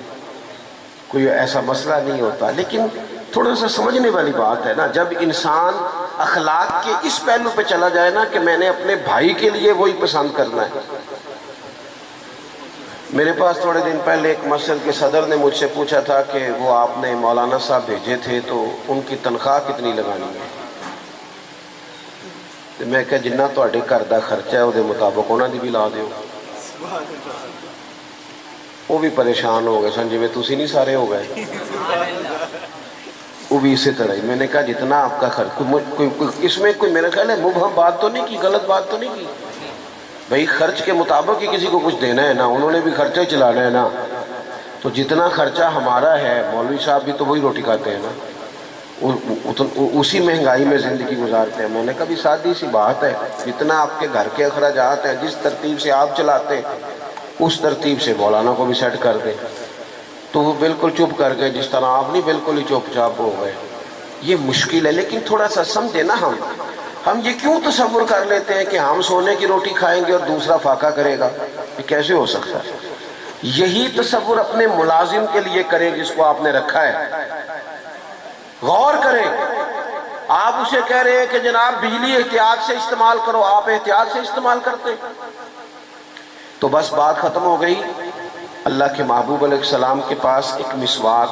کوئی ایسا مسئلہ نہیں ہوتا، لیکن تھوڑا سا سمجھنے والی بات ہے نا، جب انسان اخلاق کے اس پہلو پہ چلا جائے نا کہ میں نے اپنے بھائی کے لیے وہی پسند کرنا ہے۔ میرے پاس تھوڑے دن پہلے ایک مسجد کے صدر نے مجھ سے پوچھا تھا کہ وہ آپ نے مولانا صاحب بھیجے تھے تو ان کی تنخواہ کتنی لگانی ہے؟ میں کہا جنہ تہاڈے گھر دا خرچہ ہے وہ مطابق انہاں دی بھی لا دیو۔ وہ بھی پریشان ہو گئے سن، جی میں تسی نہیں سارے ہو گئے، وہ بھی اسی طرح ہی۔ میں نے کہا جتنا آپ کا خرچ، اس میں کوئی میرا خیال ہے مبہم بات تو نہیں کی، غلط بات تو نہیں کی بھائی، خرچ کے مطابق ہی کسی کو کچھ دینا ہے نا، انہوں نے بھی خرچہ ہی چلانا ہے نا، تو جتنا خرچہ ہمارا ہے، مولوی صاحب بھی تو وہی روٹی کھاتے ہیں نا، اسی مہنگائی میں زندگی گزارتے ہیں۔ میں نے کہا بھی سادی سی بات ہے، جتنا آپ کے گھر کے اخراجات ہیں جس ترتیب سے آپ چلاتے ہیں اس ترتیب سے مولانا کو بھی سیٹ کر دیں۔ تو وہ بالکل چپ کر گئے، جس طرح آپ نہیں بالکل ہی چپ چاپ ہو گئے۔ یہ مشکل ہے، لیکن تھوڑا سا سمجھے نا، ہم یہ کیوں تصور کر لیتے ہیں کہ ہم سونے کی روٹی کھائیں گے اور دوسرا فاقہ کرے گا؟ یہ کیسے ہو سکتا ہے؟ یہی تصور اپنے ملازم کے لیے کریں جس کو آپ نے رکھا ہے، غور کریں۔ آپ اسے کہہ رہے ہیں کہ جناب بجلی احتیاط سے استعمال کرو، آپ احتیاط سے استعمال کرتے، تو بس بات ختم ہو گئی۔ اللہ کے محبوب علیہ السلام کے پاس ایک مسواک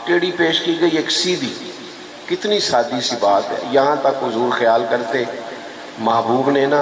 ٹیڑھی پیش کی گئی، ایک سیدھی، کتنی سادی سی بات ہے۔ یہاں تک حضور خیال کرتے محبوب نے نا